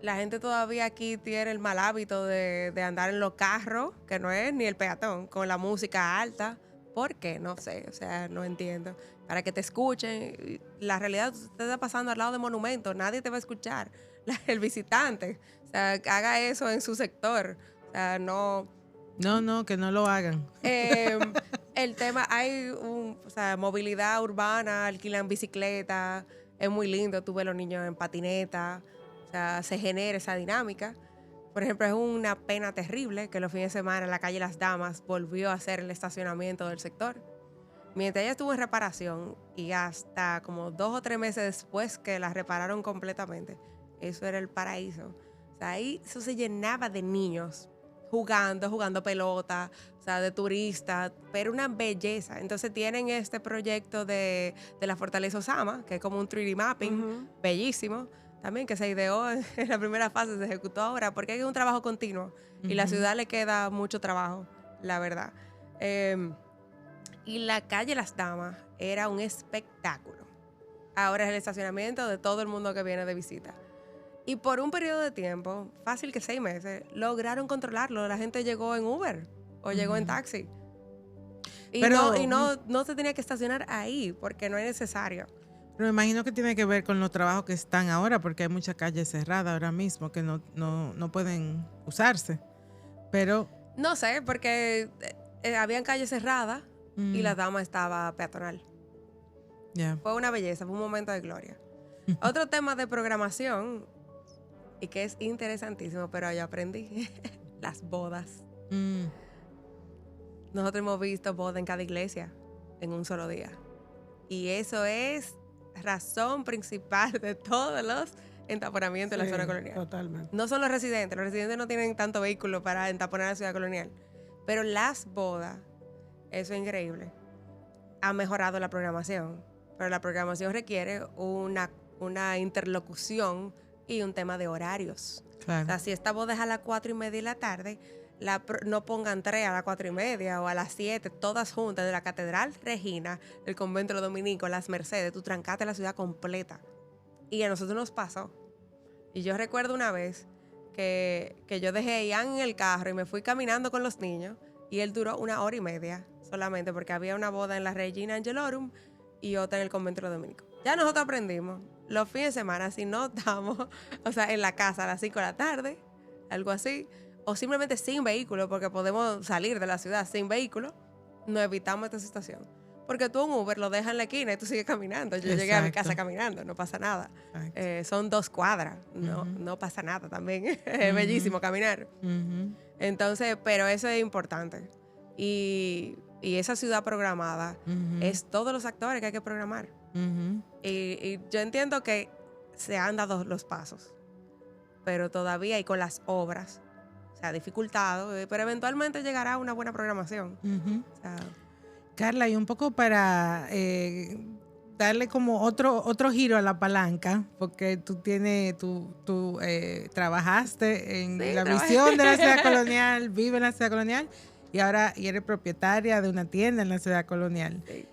la gente todavía aquí tiene el mal hábito de andar en los carros, que no es ni el peatón, con la música alta. ¿Por qué? No sé, o sea, no entiendo. Para que te escuchen. La realidad, usted está pasando al lado de monumentos, nadie te va a escuchar. El visitante, o sea, haga eso en su sector. O sea, no... No, que no lo hagan. El tema, hay movilidad urbana, alquilan bicicleta, es muy lindo, tú ves los niños en patineta, o sea, se genera esa dinámica. Por ejemplo, es una pena terrible que los fines de semana la calle Las Damas volvió a ser el estacionamiento del sector. Mientras ella estuvo en reparación y hasta como 2 o 3 meses después que la repararon completamente, eso era el paraíso. O sea, ahí eso se llenaba de niños jugando pelota, o sea, de turista, pero una belleza. Entonces tienen este proyecto de la Fortaleza Osama, que es como un 3D mapping, bellísimo, también que se ideó en la primera fase, se ejecutó ahora, porque es un trabajo continuo y la ciudad le queda mucho trabajo, la verdad. Y la calle Las Damas era un espectáculo. Ahora es el estacionamiento de todo el mundo que viene de visita. Y por un periodo de tiempo, fácil que 6 meses, lograron controlarlo. La gente llegó en Uber o llegó en taxi. Pero no se tenía que estacionar ahí porque no es necesario. Pero me imagino que tiene que ver con los trabajos que están ahora, porque hay muchas calles cerradas ahora mismo que no pueden usarse. Pero no sé, porque habían calles cerradas y la Dama estaba peatonal. Yeah. Fue una belleza, fue un momento de gloria. Otro tema de programación, y que es interesantísimo, pero yo aprendí, las bodas. Nosotros hemos visto bodas en cada iglesia en un solo día. Y eso es razón principal de todos los entaponamientos en la zona colonial. Totalmente. No son los residentes no tienen tanto vehículo para entaponar la ciudad colonial. Pero las bodas, eso es increíble. Ha mejorado la programación, pero la programación requiere una interlocución y un tema de horarios. Claro. O sea, si esta boda es a las 4:30 de la tarde, no pongan 3 a las 4:30 o a las 7, todas juntas, de la Catedral Regina, del Convento de los Dominicos, Las Mercedes, tú trancaste la ciudad completa. Y a nosotros nos pasó. Y yo recuerdo una vez que yo dejé a Ian en el carro y me fui caminando con los niños y él duró 1 hora y media solamente porque había una boda en la Regina Angelorum y otra en el Convento de los Dominicos. Ya nosotros aprendimos, los fines de semana, si no estamos, o sea, en la casa a las 5 de la tarde, algo así, o simplemente sin vehículo, porque podemos salir de la ciudad sin vehículo, nos evitamos esta situación. Porque tú un Uber lo dejas en la esquina y tú sigues caminando. Yo llegué a mi casa caminando, no pasa nada. Son 2 cuadras, no pasa nada también. Es bellísimo caminar. Entonces, pero eso es importante. Y esa ciudad programada es todos los actores que hay que programar. Y yo entiendo que se han dado los pasos, pero todavía y con las obras se ha dificultado, pero eventualmente llegará una buena programación. O sea, Carla, y un poco para darle como otro giro a la palanca, porque tú trabajaste en la visión de la ciudad colonial, vive en la ciudad colonial y ahora eres propietaria de una tienda en la ciudad colonial. sí.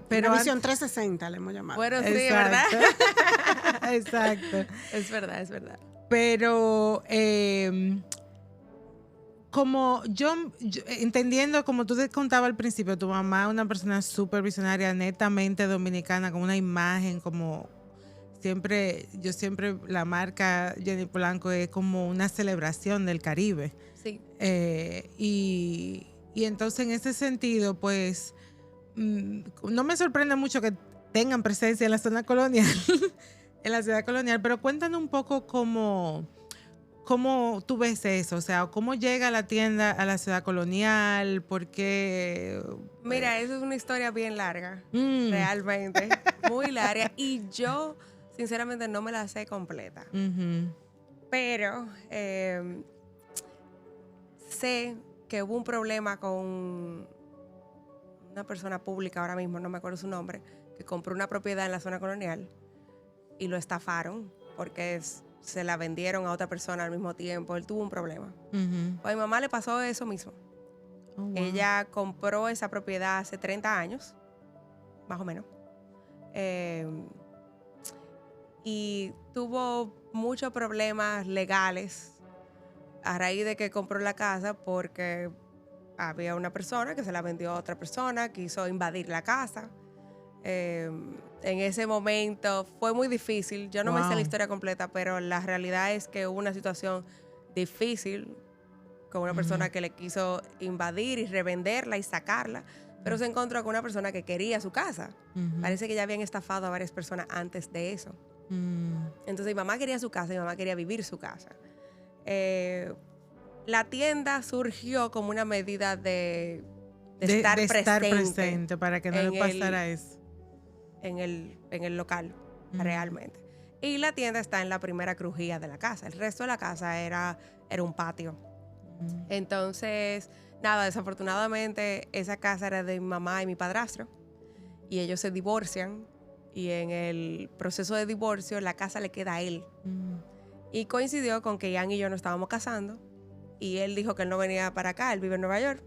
Pero una visión 360 le hemos llamado. Bueno, sí, exacto. ¿verdad? Exacto. Es verdad. Pero como yo entendiendo, como tú te contaba al principio, tu mamá es una persona súper visionaria, netamente dominicana, con una imagen como yo siempre la marca Jenny Polanco es como una celebración del Caribe. Sí. Y entonces en ese sentido, pues, no me sorprende mucho que tengan presencia en la zona colonial, en la ciudad colonial, pero cuéntanos un poco cómo tú ves eso, o sea, cómo llega la tienda a la ciudad colonial, por qué. Mira, eso es una historia bien larga, realmente, muy larga, y yo sinceramente no me la sé completa. Pero sé que hubo un problema con una persona pública, ahora mismo no me acuerdo su nombre, que compró una propiedad en la zona colonial y lo estafaron porque se la vendieron a otra persona al mismo tiempo. Él tuvo un problema. A mi mamá le pasó eso mismo. Oh, wow. Ella compró esa propiedad hace 30 años, más o menos. Y tuvo muchos problemas legales a raíz de que compró la casa porque había una persona que se la vendió a otra persona, quiso invadir la casa. En ese momento fue muy difícil. Yo no me sé la historia completa, pero la realidad es que hubo una situación difícil con una persona que le quiso invadir y revenderla y sacarla, pero se encontró con una persona que quería su casa. Parece que ya habían estafado a varias personas antes de eso. Entonces mi mamá quería su casa, mi mamá quería vivir su casa. La tienda surgió como una medida de estar presente para que no le pasara eso. En el local, realmente. Y la tienda está en la primera crujía de la casa. El resto de la casa era un patio. Entonces, nada, desafortunadamente esa casa era de mi mamá y mi padrastro y ellos se divorcian y en el proceso de divorcio la casa le queda a él. Y coincidió con que Ian y yo nos estábamos casando y él dijo que él no venía para acá, él vive en Nueva York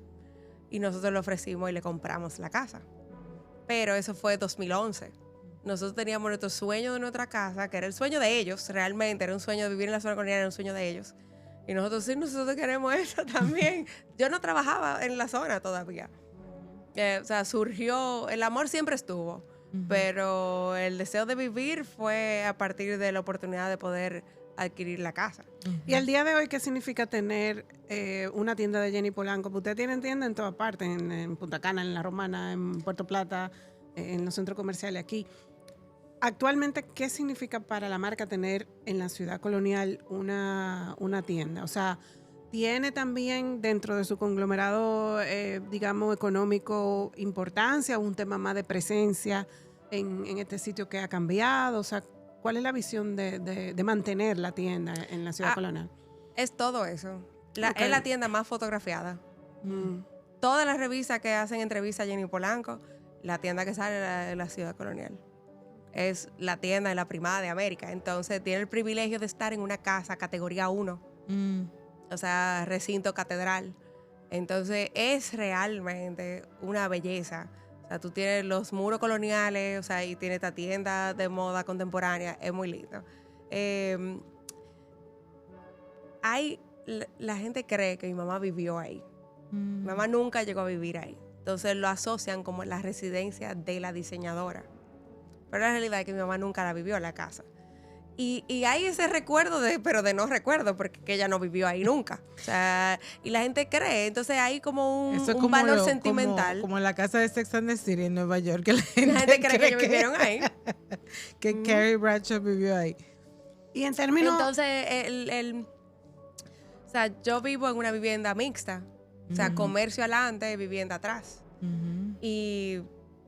y nosotros le ofrecimos y le compramos la casa. Pero eso fue 2011. Nosotros teníamos nuestro sueño de nuestra casa, que era el sueño de ellos, realmente, era un sueño de vivir en la zona colonial, era un sueño de ellos. Y nosotros sí, nosotros queremos eso también. Yo no trabajaba en la zona todavía. O sea, surgió, el amor siempre estuvo, pero el deseo de vivir fue a partir de la oportunidad de poder adquirir la casa. Y al día de hoy, ¿qué significa tener una tienda de Jenny Polanco? Porque ustedes tienen tienda en todas partes, en Punta Cana, en La Romana, en Puerto Plata, en los centros comerciales aquí. Actualmente, ¿qué significa para la marca tener en la ciudad colonial una tienda? O sea, ¿tiene también dentro de su conglomerado, digamos, económico importancia o un tema más de presencia en este sitio que ha cambiado? O sea, ¿cuál es la visión de mantener la tienda en la ciudad colonial? Es todo eso. Okay. Es la tienda más fotografiada. Todas las revistas que hacen entrevistas a Jenny Polanco, la tienda que sale de la ciudad colonial. Es la tienda de la primada de América. Entonces tiene el privilegio de estar en una casa categoría 1. O sea, recinto catedral. Entonces es realmente una belleza. O sea, tú tienes los muros coloniales, o sea, y tienes esta tienda de moda contemporánea. Es muy lindo. La gente cree que mi mamá vivió ahí. Mi mamá nunca llegó a vivir ahí. Entonces lo asocian como la residencia de la diseñadora. Pero la realidad es que mi mamá nunca la vivió en la casa. Y hay ese recuerdo, pero de no recuerdo, porque que ella no vivió ahí nunca. O sea, y la gente cree. Entonces hay como un valor sentimental. Como en la casa de Sex and the City en Nueva York, que la gente cree que ellos vivieron ahí. Que Carrie Bradshaw vivió ahí. Y en términos... Entonces, o sea, yo vivo en una vivienda mixta. O sea, comercio adelante, vivienda atrás. Y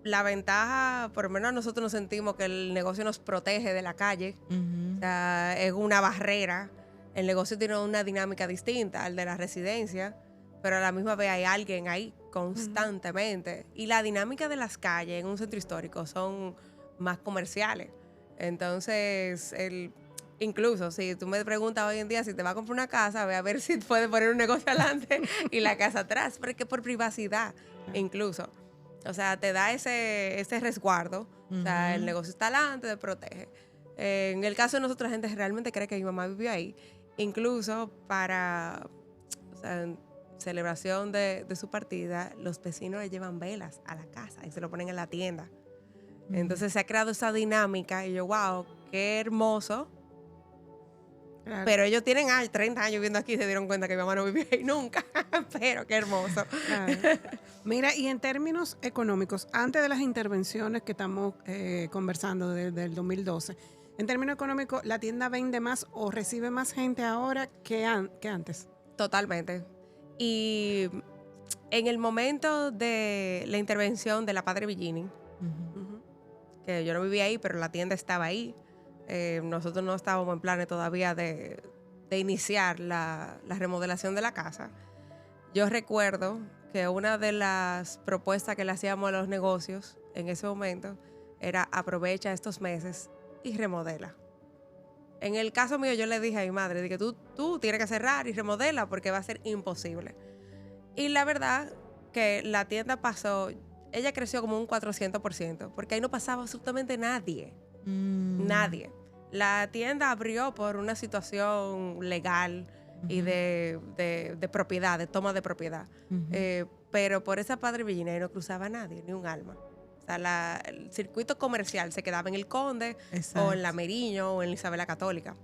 la ventaja, por lo menos nosotros nos sentimos que el negocio nos protege de la calle. O sea, es una barrera. El negocio tiene una dinámica distinta al de la residencia, pero a la misma vez hay alguien ahí constantemente. Y la dinámica de las calles en un centro histórico son más comerciales. Entonces, incluso si tú me preguntas hoy en día si te vas a comprar una casa, ve a ver si puedes poner un negocio adelante y la casa atrás, porque por privacidad incluso. O sea, te da ese resguardo. O sea, el negocio está adelante, te protege. En el caso de nosotros, la gente realmente cree que mi mamá vivió ahí. Incluso para celebración de su partida, los vecinos le llevan velas a la casa y se lo ponen en la tienda. Entonces se ha creado esa dinámica y yo, wow, qué hermoso. Claro. Pero ellos tienen 30 años viviendo aquí y se dieron cuenta que mi mamá no vivía ahí nunca. Pero qué hermoso. Claro. Mira, y en términos económicos, antes de las intervenciones que estamos conversando desde el 2012, en términos económicos, ¿la tienda vende más o recibe más gente ahora que antes? Totalmente. Y en el momento de la intervención de la Padre Villini, que yo no vivía ahí, pero la tienda estaba ahí, nosotros no estábamos en planes todavía de iniciar la remodelación de la casa. Yo recuerdo que una de las propuestas que le hacíamos a los negocios en ese momento era aprovecha estos meses y remodela. En el caso mío yo le dije a mi madre, dije, tú tienes que cerrar y remodela porque va a ser imposible. Y la verdad que la tienda pasó, ella creció como un 400%, porque ahí no pasaba absolutamente nadie. Nadie. La tienda abrió por una situación legal y de propiedad, de toma de propiedad. Pero por esa Padre Villini no cruzaba nadie, ni un alma. O sea, el circuito comercial se quedaba en el Conde, o en la Meriño, o en la Isabela Católica.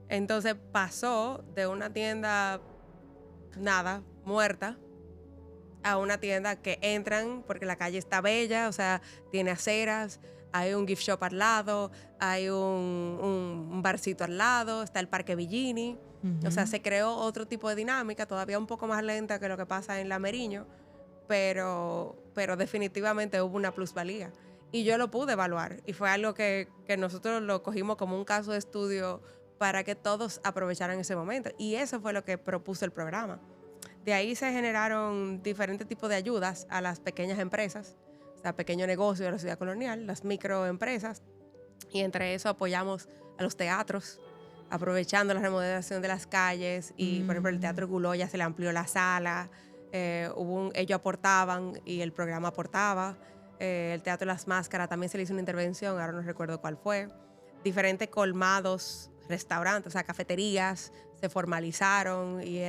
Entonces pasó de una tienda muerta, a una tienda que entran porque la calle está bella, o sea, tiene aceras, hay un gift shop al lado, hay un barcito al lado, está el Parque Villini. O sea, se creó otro tipo de dinámica, todavía un poco más lenta que lo que pasa en la Meriño, pero definitivamente hubo una plusvalía. Y yo lo pude evaluar. Y fue algo que nosotros lo cogimos como un caso de estudio para que todos aprovecharan ese momento. Y eso fue lo que propuso el programa. De ahí se generaron diferentes tipos de ayudas a las pequeñas empresas, o sea, pequeños negocios de la ciudad colonial, las microempresas, y entre eso apoyamos a los teatros, aprovechando la remodelación de las calles, y por ejemplo el Teatro Guloya se le amplió la sala, ellos aportaban y el programa aportaba. El Teatro de las Máscaras también se le hizo una intervención, ahora no recuerdo cuál fue. Diferentes colmados, restaurantes, o sea, cafeterías, se formalizaron y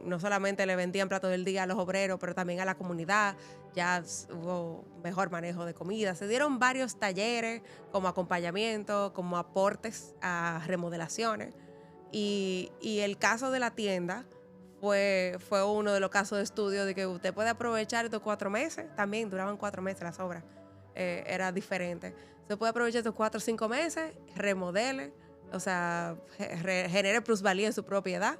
no solamente le vendían platos del día a los obreros, pero también a la comunidad. Ya hubo mejor manejo de comida. Se dieron varios talleres como acompañamiento, como aportes a remodelaciones. Y el caso de la tienda fue uno de los casos de estudio de que usted puede aprovechar estos 4 meses. También duraban 4 meses las obras. Era diferente. Se puede aprovechar estos 4 o 5 meses, remodele, o sea, genere plusvalía en su propiedad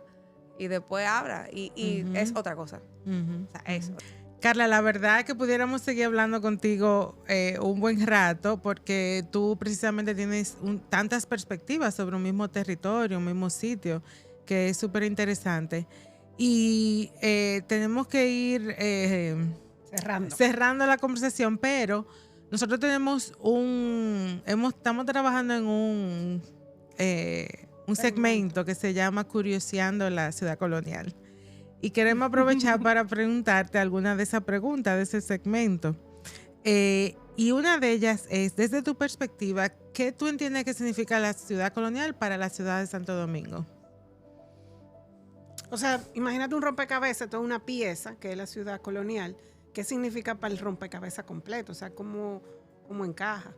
y después abra. Y es otra cosa. O sea, eso. Carla, la verdad es que pudiéramos seguir hablando contigo un buen rato, porque tú precisamente tienes tantas perspectivas sobre un mismo territorio, un mismo sitio, que es súper interesante. Y tenemos que ir cerrando la conversación, pero nosotros tenemos estamos trabajando en un segmento que se llama Curioseando la Ciudad Colonial. Y queremos aprovechar para preguntarte alguna de esas preguntas de ese segmento. Y una de ellas es, desde tu perspectiva, ¿qué tú entiendes que significa la ciudad colonial para la ciudad de Santo Domingo? O sea, imagínate un rompecabezas, toda una pieza, que es la ciudad colonial. ¿Qué significa para el rompecabezas completo? O sea, ¿cómo encaja?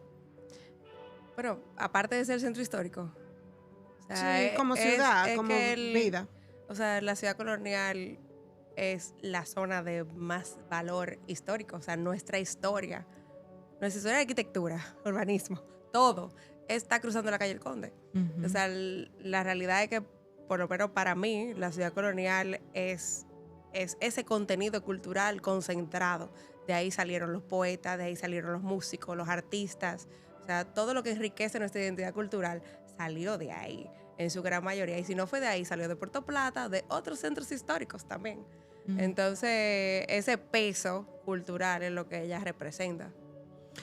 Bueno, aparte de ser centro histórico. O sea, sí, como ciudad, como vida. O sea, la ciudad colonial es la zona de más valor histórico. O sea, nuestra historia de arquitectura, urbanismo, todo está cruzando la calle El Conde. O sea, la realidad es que, por lo menos para mí, la ciudad colonial es ese contenido cultural concentrado. De ahí salieron los poetas, de ahí salieron los músicos, los artistas. O sea, todo lo que enriquece nuestra identidad cultural salió de ahí, en su gran mayoría. Y si no fue de ahí, salió de Puerto Plata, de otros centros históricos también. Entonces, ese peso cultural es lo que ella representa.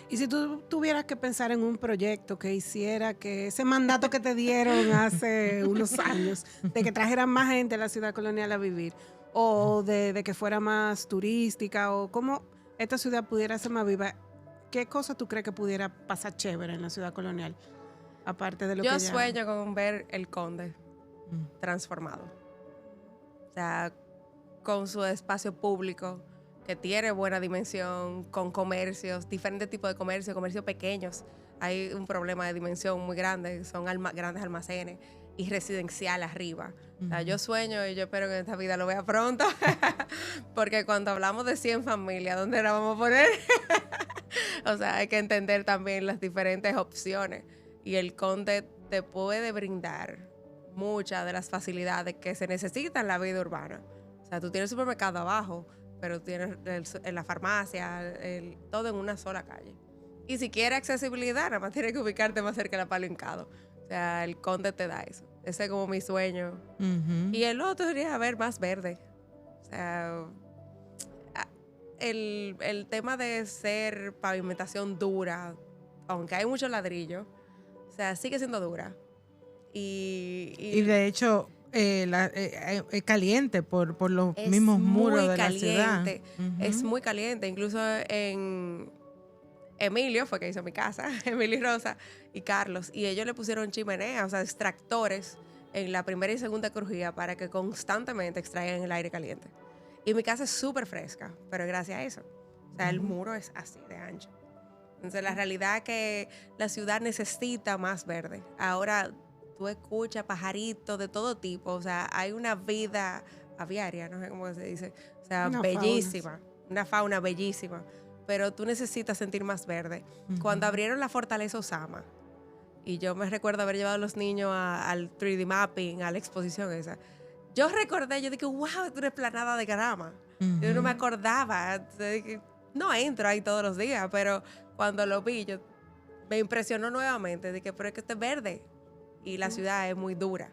Y si tú tuvieras que pensar en un proyecto que hiciera que ese mandato que te dieron hace unos años, de que trajeran más gente a la ciudad colonial a vivir, o de que fuera más turística, o cómo esta ciudad pudiera ser más viva, ¿qué cosa tú crees que pudiera pasar chévere en la ciudad colonial? Aparte de lo Yo sueño con ver el Conde transformado. O sea, con su espacio público, que tiene buena dimensión, con comercios, diferentes tipos de comercios pequeños. Hay un problema de dimensión muy grande, son grandes almacenes y residencial arriba. O sea, yo sueño y yo espero que en esta vida lo vea pronto, porque cuando hablamos de 100 familias, ¿dónde la vamos a poner? O sea, hay que entender también las diferentes opciones. Y el Conde te puede brindar muchas de las facilidades que se necesitan en la vida urbana. O sea, tú tienes el supermercado abajo, pero tienes en la farmacia, todo en una sola calle. Y si quieres accesibilidad, nada más tienes que ubicarte más cerca de la Palo Hincado. O sea, el Conde te da eso. Ese es como mi sueño. Y el otro sería ver más verde. O sea, el tema de ser pavimentación dura, aunque hay mucho ladrillo, o sea, sigue siendo dura. Y de hecho, es caliente por los mismos muros de la ciudad. Es muy caliente. Incluso en Emilio fue que hizo mi casa, Emilio y Rosa y Carlos, y ellos le pusieron chimenea, o sea, extractores en la primera y segunda crujía para que constantemente extraigan el aire caliente. Y mi casa es súper fresca, pero gracias a eso. O sea, el muro es así de ancho. Entonces, la realidad es que la ciudad necesita más verde. Ahora tú escuchas pajaritos de todo tipo. O sea, hay una vida aviaria, no sé cómo se dice. O sea, bellísima. Una fauna bellísima. Pero tú necesitas sentir más verde. Cuando abrieron la Fortaleza Osama, y yo me recuerdo haber llevado a los niños al 3D mapping, a la exposición esa, yo recordé, yo dije, wow, es una esplanada de grama. Yo no me acordaba. No entro ahí todos los días, pero cuando lo vi, me impresionó nuevamente. Dije, pero es que este es verde y la ciudad es muy dura.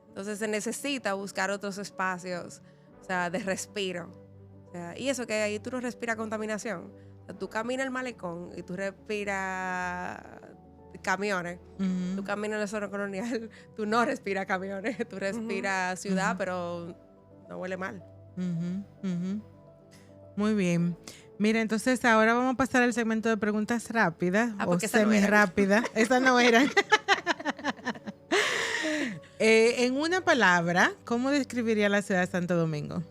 Entonces se necesita buscar otros espacios. O sea, de respiro. O sea, y eso que ahí tú no respiras contaminación. O sea, tú caminas el malecón y tú respiras camiones. Tú caminas en la zona colonial, tú no respiras camiones, tú respiras ciudad, pero no huele mal. Muy bien. Mira, entonces ahora vamos a pasar al segmento de preguntas rápidas o semi-rápidas. Esa no era. En una palabra, ¿cómo describiría la ciudad de Santo Domingo?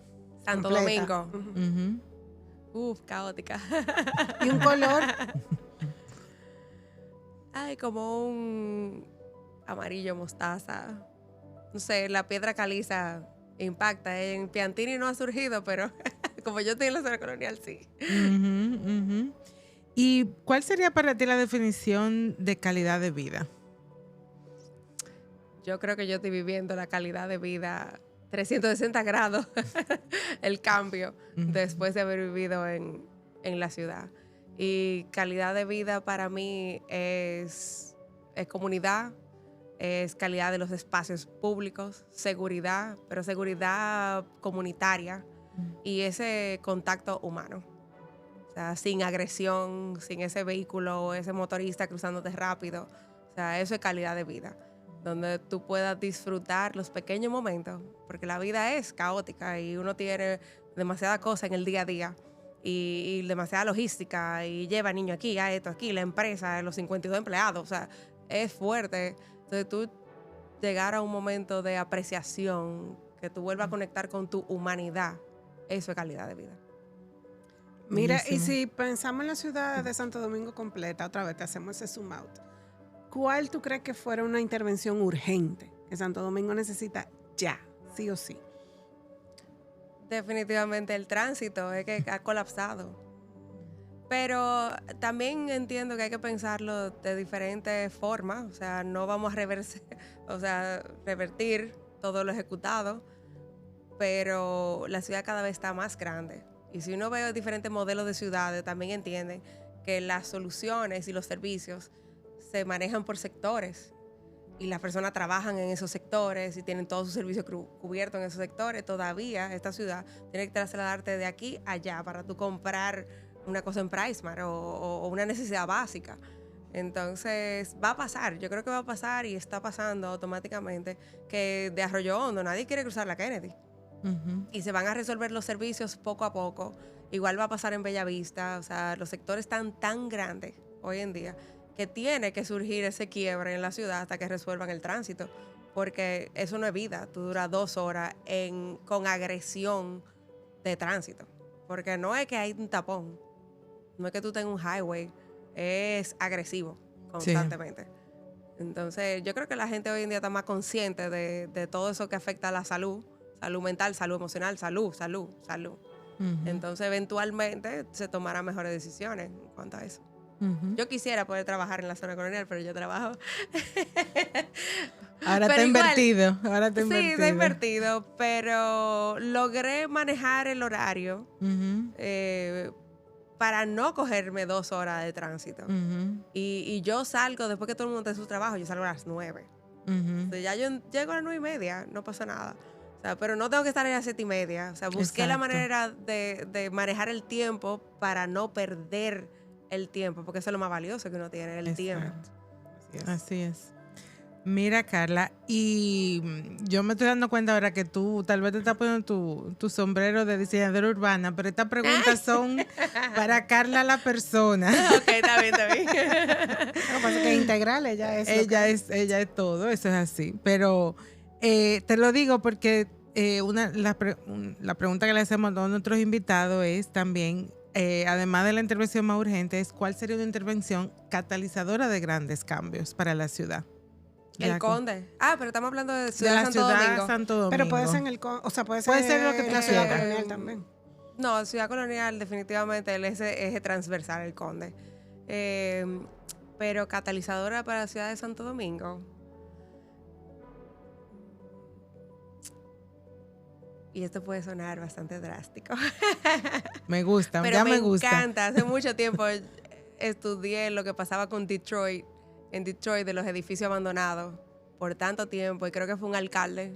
Santo Completa. Domingo. Caótica. ¿Y un color? Ay, como un amarillo mostaza. No sé, la piedra caliza impacta. En Piantini no ha surgido, pero como yo estoy en la zona colonial, sí. ¿Y cuál sería para ti la definición de calidad de vida? Yo creo que yo estoy viviendo la calidad de vida 360 grados, el cambio, después de haber vivido en la ciudad. Y calidad de vida para mí es comunidad, es calidad de los espacios públicos, seguridad, pero seguridad comunitaria y ese contacto humano. O sea, sin agresión, sin ese vehículo o ese motorista cruzándote rápido. O sea, eso es calidad de vida, donde tú puedas disfrutar los pequeños momentos, porque la vida es caótica y uno tiene demasiada cosa en el día a día. Y demasiada logística, y lleva niño aquí, a esto aquí, la empresa, los 52 empleados, o sea, es fuerte. Entonces tú llegar a un momento de apreciación, que tú vuelvas a conectar con tu humanidad, eso es calidad de vida. Mira, Buenísimo. y si pensamos en la ciudad de Santo Domingo completa, otra vez te hacemos ese zoom out, ¿cuál tú crees que fuera una intervención urgente que Santo Domingo necesita ya, sí o sí? Definitivamente el tránsito es que ha colapsado. Pero también entiendo que hay que pensarlo de diferentes formas. O sea, no vamos a revertir todo lo ejecutado, pero la ciudad cada vez está más grande. Y si uno ve diferentes modelos de ciudades, también entienden que las soluciones y los servicios se manejan por sectores. Y las personas trabajan en esos sectores y tienen todos sus servicios cubiertos en esos sectores. Todavía esta ciudad tiene que trasladarte de aquí a allá para tú comprar una cosa en PriceMart o una necesidad básica. Entonces va a pasar, yo creo que va a pasar y está pasando automáticamente que de Arroyo Hondo nadie quiere cruzar la Kennedy. Y se van a resolver los servicios poco a poco. Igual va a pasar en Bellavista. O sea, los sectores están tan grandes hoy en día que tiene que surgir ese quiebre en la ciudad hasta que resuelvan el tránsito, porque eso no es vida. Tú duras 2 horas con agresión de tránsito, porque no es que hay un tapón, no es que tú tengas un highway, es agresivo constantemente. Sí. Entonces yo creo que la gente hoy en día está más consciente de todo eso que afecta a la salud mental, salud emocional, salud. Entonces eventualmente se tomarán mejores decisiones en cuanto a eso. Yo quisiera poder trabajar en la zona colonial, pero yo trabajo. Ahora está invertido. Sí, está invertido, pero logré manejar el horario para no cogerme 2 horas de tránsito. Y yo salgo, después que todo el mundo está en su trabajo, yo salgo a las 9. Entonces ya yo llego a las 9:30, no pasa nada. O sea, pero no tengo que estar a las 7:30. O sea, busqué la manera de manejar el tiempo para no perder el tiempo, porque eso es lo más valioso que uno tiene, el tiempo. Así es. Mira, Carla, y yo me estoy dando cuenta ahora que tú tal vez te estás poniendo tu sombrero de diseñadora urbana, pero estas preguntas son para Carla la persona. Ok, está bien. Lo que pasa es que es integral, ella es todo, eso es así. Pero te lo digo porque la pregunta que le hacemos a todos nuestros invitados es también, además de la intervención más urgente, es ¿cuál sería una intervención catalizadora de grandes cambios para la ciudad? El Conde. Pero estamos hablando de la Santo ciudad Domingo. Santo Domingo. Pero puede ser en el Conde, o sea, puede ser lo que tú la ciudad quieras. colonial también. No, ciudad colonial definitivamente el eje transversal, el Conde. Pero catalizadora para la ciudad de Santo Domingo. Y esto puede sonar bastante drástico. Me gusta, pero ya me gusta. Me encanta. Hace mucho tiempo estudié lo que pasaba con Detroit, en Detroit, de los edificios abandonados por tanto tiempo. Y creo que fue un alcalde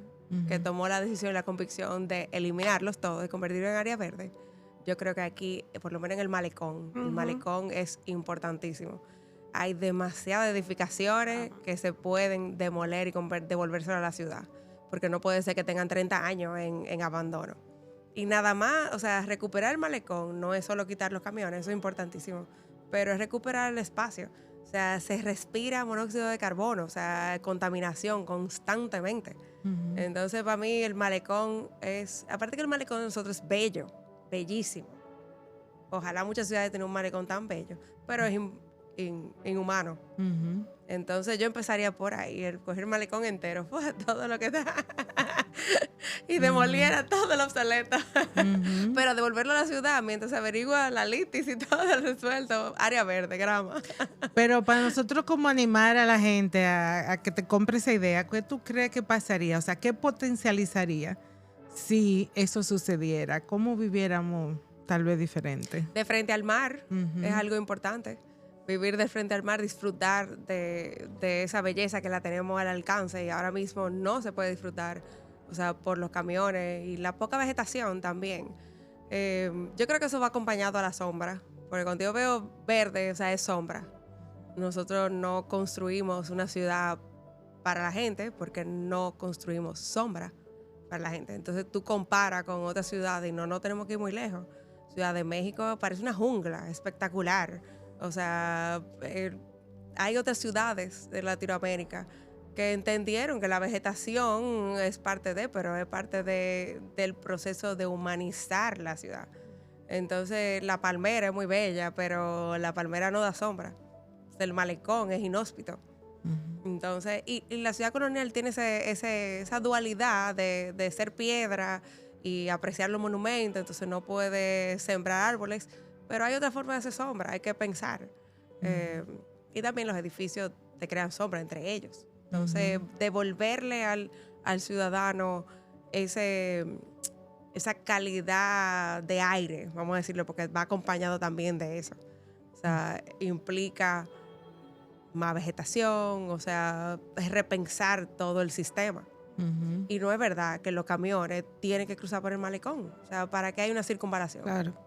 que tomó la decisión y la convicción de eliminarlos todos y convertirlos en área verde, yo creo que aquí, por lo menos en el malecón, el malecón es importantísimo. Hay demasiadas edificaciones que se pueden demoler y devolvérselo a la ciudad, porque no puede ser que tengan 30 años en abandono. Y nada más, o sea, recuperar el malecón no es solo quitar los camiones, eso es importantísimo, pero es recuperar el espacio. O sea, se respira monóxido de carbono, o sea, contaminación constantemente. Entonces, para mí, el malecón es, aparte que el malecón de nosotros es bello, bellísimo. Ojalá muchas ciudades tengan un malecón tan bello, pero es inhumano. Entonces yo empezaría por ahí, coger el malecón entero, todo lo que da, y demoliera todo lo obsoleto. Pero devolverlo a la ciudad mientras se averigua la litis y todo resuelto, área verde, grama. Pero para nosotros, como animar a la gente a que te compre esa idea, ¿qué tú crees que pasaría? O sea, ¿qué potencializaría si eso sucediera? ¿Cómo viviéramos tal vez diferente? De frente al mar es algo importante. Vivir de frente al mar, disfrutar de esa belleza que la tenemos al alcance y ahora mismo no se puede disfrutar, o sea, por los camiones y la poca vegetación también. Yo creo que eso va acompañado a la sombra, porque cuando yo veo verde, o sea, es sombra. Nosotros no construimos una ciudad para la gente porque no construimos sombra para la gente. Entonces tú comparas con otras ciudades y no tenemos que ir muy lejos. Ciudad de México parece una jungla espectacular. O sea, hay otras ciudades de Latinoamérica que entendieron que la vegetación es parte pero es parte del proceso de humanizar la ciudad. Entonces, la palmera es muy bella, pero la palmera no da sombra. El malecón es inhóspito. Entonces, y la ciudad colonial tiene esa dualidad de ser piedra y apreciar los monumentos, entonces no puede sembrar árboles. Pero hay otra forma de hacer sombra, hay que pensar. Y también los edificios te crean sombra entre ellos. Entonces, devolverle al ciudadano esa calidad de aire, vamos a decirlo, porque va acompañado también de eso. O sea, implica más vegetación, o sea, es repensar todo el sistema. Y no es verdad que los camiones tienen que cruzar por el malecón, o sea, para que haya una circunvalación. Claro.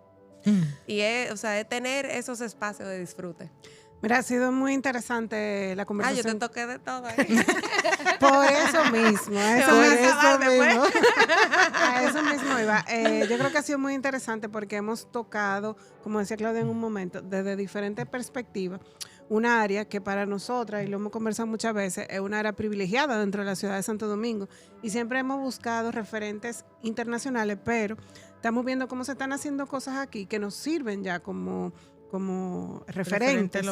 Y es tener esos espacios de disfrute. Mira, ha sido muy interesante la conversación. Yo te toqué de todo ahí. Por eso mismo, a eso mismo iba. Yo creo que ha sido muy interesante porque hemos tocado, como decía Claudia en un momento, desde diferentes perspectivas, un área que para nosotras, y lo hemos conversado muchas veces, es un área privilegiada dentro de la ciudad de Santo Domingo, y siempre hemos buscado referentes internacionales, pero estamos viendo cómo se están haciendo cosas aquí que nos sirven ya como referentes.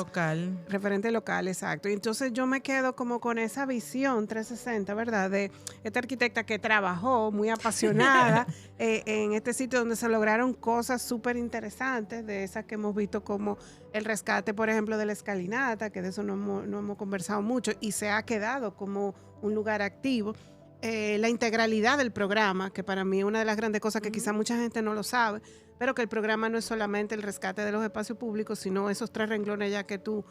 Referente local, exacto. Y entonces yo me quedo como con esa visión 360, ¿verdad? De esta arquitecta que trabajó muy apasionada en este sitio donde se lograron cosas súper interesantes, de esas que hemos visto como el rescate, por ejemplo, de la escalinata, que de eso no hemos conversado mucho y se ha quedado como un lugar activo. La integralidad del programa, que para mí es una de las grandes cosas que quizá mucha gente no lo sabe, pero que el programa no es solamente el rescate de los espacios públicos, sino esos 3 renglones ya que tú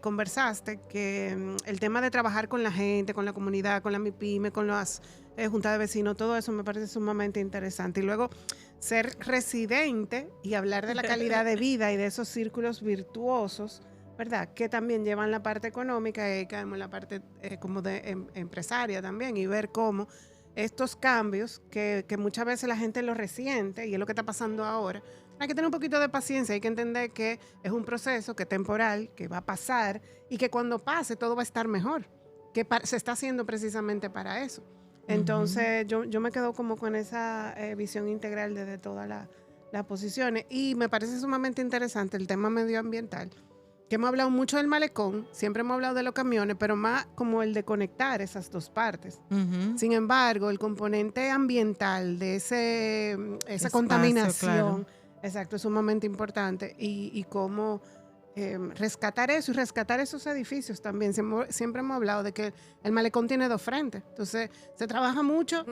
conversaste, que el tema de trabajar con la gente, con la comunidad, con la MIPYME, con las juntas de vecinos, todo eso me parece sumamente interesante. Y luego ser residente y hablar de la calidad de vida y de esos círculos virtuosos, ¿verdad? Que también llevan la parte económica y caemos en la parte como de empresaria también, y ver cómo estos cambios que muchas veces la gente lo resiente, y es lo que está pasando ahora, hay que tener un poquito de paciencia, hay que entender que es un proceso que es temporal, que va a pasar y que cuando pase todo va a estar mejor, que se está haciendo precisamente para eso. Entonces yo me quedo como con esa visión integral desde todas las posiciones, y me parece sumamente interesante el tema medioambiental, que hemos hablado mucho del malecón, siempre hemos hablado de los camiones, pero más como el de conectar esas dos partes. Sin embargo, el componente ambiental de esa espacio, contaminación, claro, exacto, es sumamente importante, y cómo rescatar eso y rescatar esos edificios también. Siempre hemos hablado de que el malecón tiene 2 frentes, entonces se trabaja mucho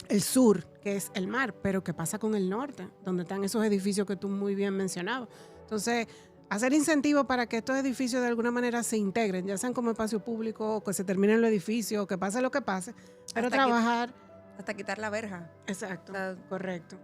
el sur, que es el mar, pero ¿qué pasa con el norte? Donde están esos edificios que tú muy bien mencionabas. Entonces, hacer incentivos para que estos edificios de alguna manera se integren, ya sean como espacio público, o que se terminen los edificios, o que pase lo que pase, pero trabajar hasta quitar la verja. Exacto, O sea, correcto.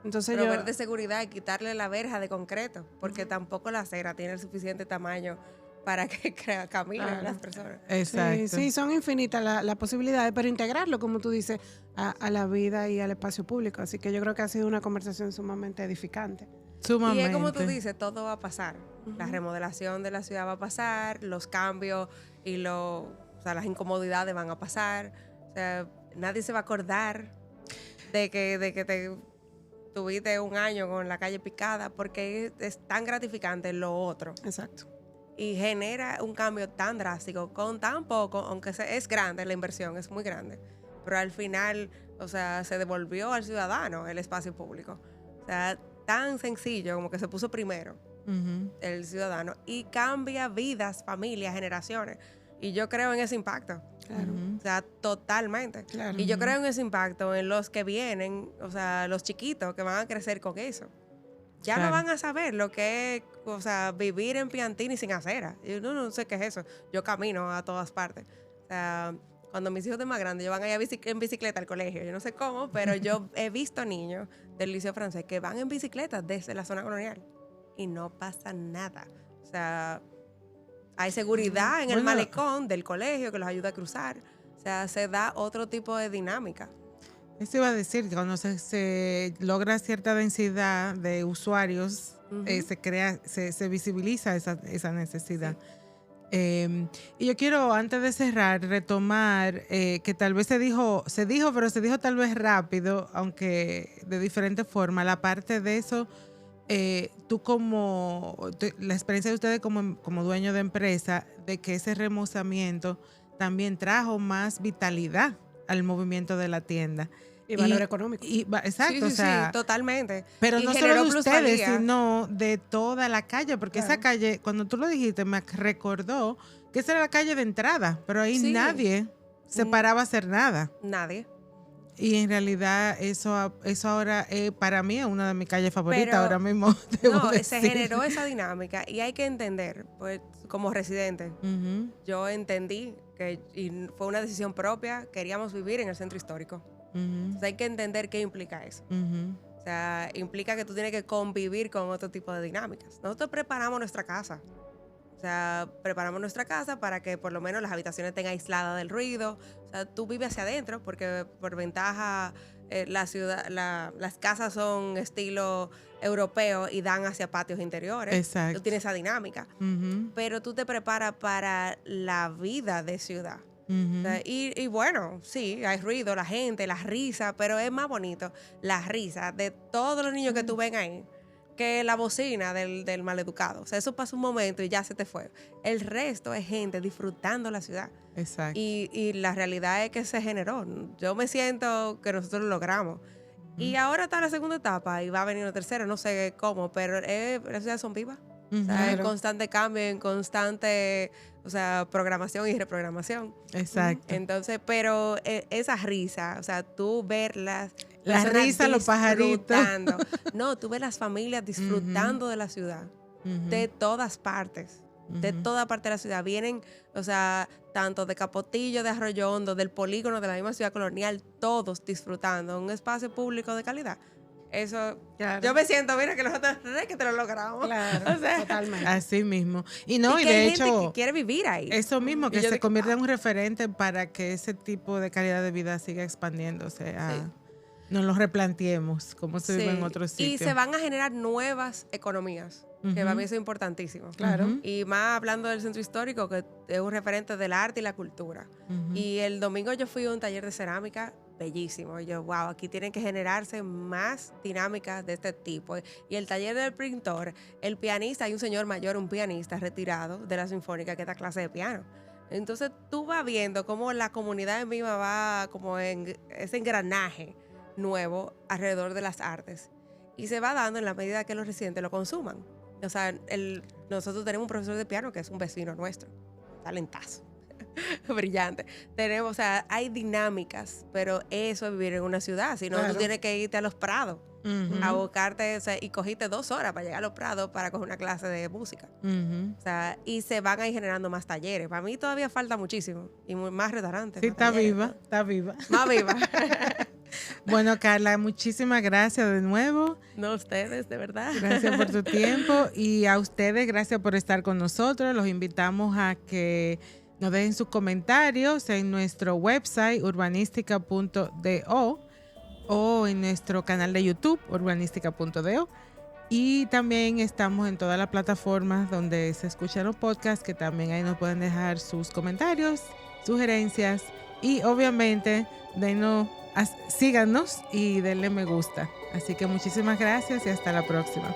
Entonces proveer de seguridad y quitarle la verja de concreto, porque tampoco la acera tiene el suficiente tamaño para que caminen Claro. las personas. Exacto. Sí, son infinitas las posibilidades, pero integrarlo, como tú dices, a la vida y al espacio público. Así que yo creo que ha sido una conversación sumamente edificante. Sumamente. Y es como tú dices, todo va a pasar. La remodelación de la ciudad va a pasar, los cambios y o sea, las incomodidades van a pasar. O sea, nadie se va a acordar de que te tuviste un año con la calle picada, porque es tan gratificante lo otro. Exacto. Y genera un cambio tan drástico con tan poco, aunque es grande la inversión, es muy grande. Pero al final, o sea, se devolvió al ciudadano el espacio público. O sea, tan sencillo como que se puso primero Ujú. el ciudadano y cambia vidas, familias, generaciones. Y yo creo en ese impacto. Claro. O sea, totalmente. Claro. Y yo creo en ese impacto en los que vienen, o sea, los chiquitos que van a crecer con eso. Ya Claro. no van a saber lo que es, o sea, vivir en Piantini sin acera. Yo no sé qué es eso. Yo camino a todas partes. O sea, cuando mis hijos de más grandes, yo van allá en bicicleta al colegio. Yo no sé cómo, pero yo he visto niños del liceo francés que van en bicicleta desde la zona colonial y no pasa nada. O sea, hay seguridad en el Bueno. malecón del colegio que los ayuda a cruzar. O sea, se da otro tipo de dinámica. Eso iba a decir que cuando se logra cierta densidad de usuarios, Ujú. se visibiliza esa necesidad. Y yo quiero, antes de cerrar, retomar que tal vez se dijo, pero se dijo tal vez rápido, aunque de diferente forma. La parte de eso, la experiencia de ustedes como dueño de empresa, de que ese remozamiento también trajo más vitalidad al movimiento de la tienda. Y valor económico. Exacto, Sí, o sea, sí, totalmente. pero Y no generó solo de ustedes, plusvalía. sino de toda la calle, porque esa Claro. calle, cuando tú lo dijiste, me recordó que esa era la calle de entrada, pero ahí Sí. nadie se paraba a hacer nada. Nadie. Y en realidad eso ahora para mí es una de mis calles favoritas Pero, ahora mismo. debo No, se decir. generó esa dinámica y hay que entender, pues como residente, Ujú, yo entendí que y fue una decisión propia, queríamos vivir en el centro histórico. ujú, Entonces hay que entender qué implica eso. ujú. O sea, implica que tú tienes que convivir con otro tipo de dinámicas. Nosotros preparamos nuestra casa. O sea, preparamos nuestra casa para que por lo menos las habitaciones estén aisladas del ruido. O sea, tú vives hacia adentro porque por ventaja las casas son estilo europeo y dan hacia patios interiores. Exacto. Tú tienes esa dinámica. Ujú, Pero tú te preparas para la vida de ciudad. ujú. O sea, y bueno, sí, hay ruido, la gente, las risas, pero es más bonito la risa de todos los niños que tú ven ahí que la bocina del maleducado. O sea, eso pasa un momento y ya se te fue. El resto es gente disfrutando la ciudad. Exacto. Y la realidad es que se generó. Yo me siento que nosotros lo logramos. Y ahora está la segunda etapa y va a venir la tercera, no sé cómo, pero las ciudades son vivas. O sea, en Claro. constante cambio, en constante, o sea, programación y reprogramación. Exacto. Entonces, pero esa risa, o sea, tú ver las La personas risa, los pajaritos. disfrutando. No, tú ves las familias disfrutando de la ciudad, Ujú, de todas partes. De ujú. toda parte de la ciudad. Vienen, o sea, tanto de Capotillo, de Arroyo Hondo, del polígono, de la misma ciudad colonial, todos disfrutando un espacio público de calidad. Eso, Claro. yo me siento, mira, que nosotros que te lo logramos. Claro, O sea, totalmente. Así mismo. Y no, y que de hay gente hecho, que quiere vivir ahí. eso mismo, Y que yo se digo, convierta en un referente para que ese tipo de calidad de vida siga expandiéndose. Nos lo replanteemos, como se vive en Sí. otros sitios. Y se van a generar nuevas economías, que para Ujú. mí eso es importantísimo. Claro. Ujú, Y más hablando del centro histórico, que es un referente del arte y la cultura. ujú. Y el domingo yo fui a un taller de cerámica bellísimo. Y yo, wow, aquí tienen que generarse más dinámicas de este tipo. Y el taller del pintor, el pianista, hay un señor mayor, un pianista retirado de la Sinfónica que da clase de piano. Entonces tú vas viendo cómo la comunidad misma va como en ese engranaje nuevo alrededor de las artes. Y se va dando en la medida que los residentes lo consuman. O sea, nosotros tenemos un profesor de piano que es un vecino nuestro. Talentazo. Brillante. Tenemos, o sea, hay dinámicas, pero eso es vivir en una ciudad. Si no, Claro. tú tienes que irte a los prados. abocarte, o sea, y cogiste 2 horas para llegar a Los Prados para coger una clase de música. O sea, y se van a ir generando más talleres. Para mí todavía falta muchísimo y más restaurantes. Sí, más está talleres, viva, está viva. Más viva. Bueno, Carla, muchísimas gracias de nuevo. No, ustedes, de verdad. Gracias por tu tiempo y a ustedes, gracias por estar con nosotros. Los invitamos a que nos dejen sus comentarios en nuestro website urbanistica.do o en nuestro canal de YouTube urbanistica.do, y también estamos en todas las plataformas donde se escuchan los podcasts, que también ahí nos pueden dejar sus comentarios, sugerencias y obviamente síganos y denle me gusta. Así que muchísimas gracias y hasta la próxima.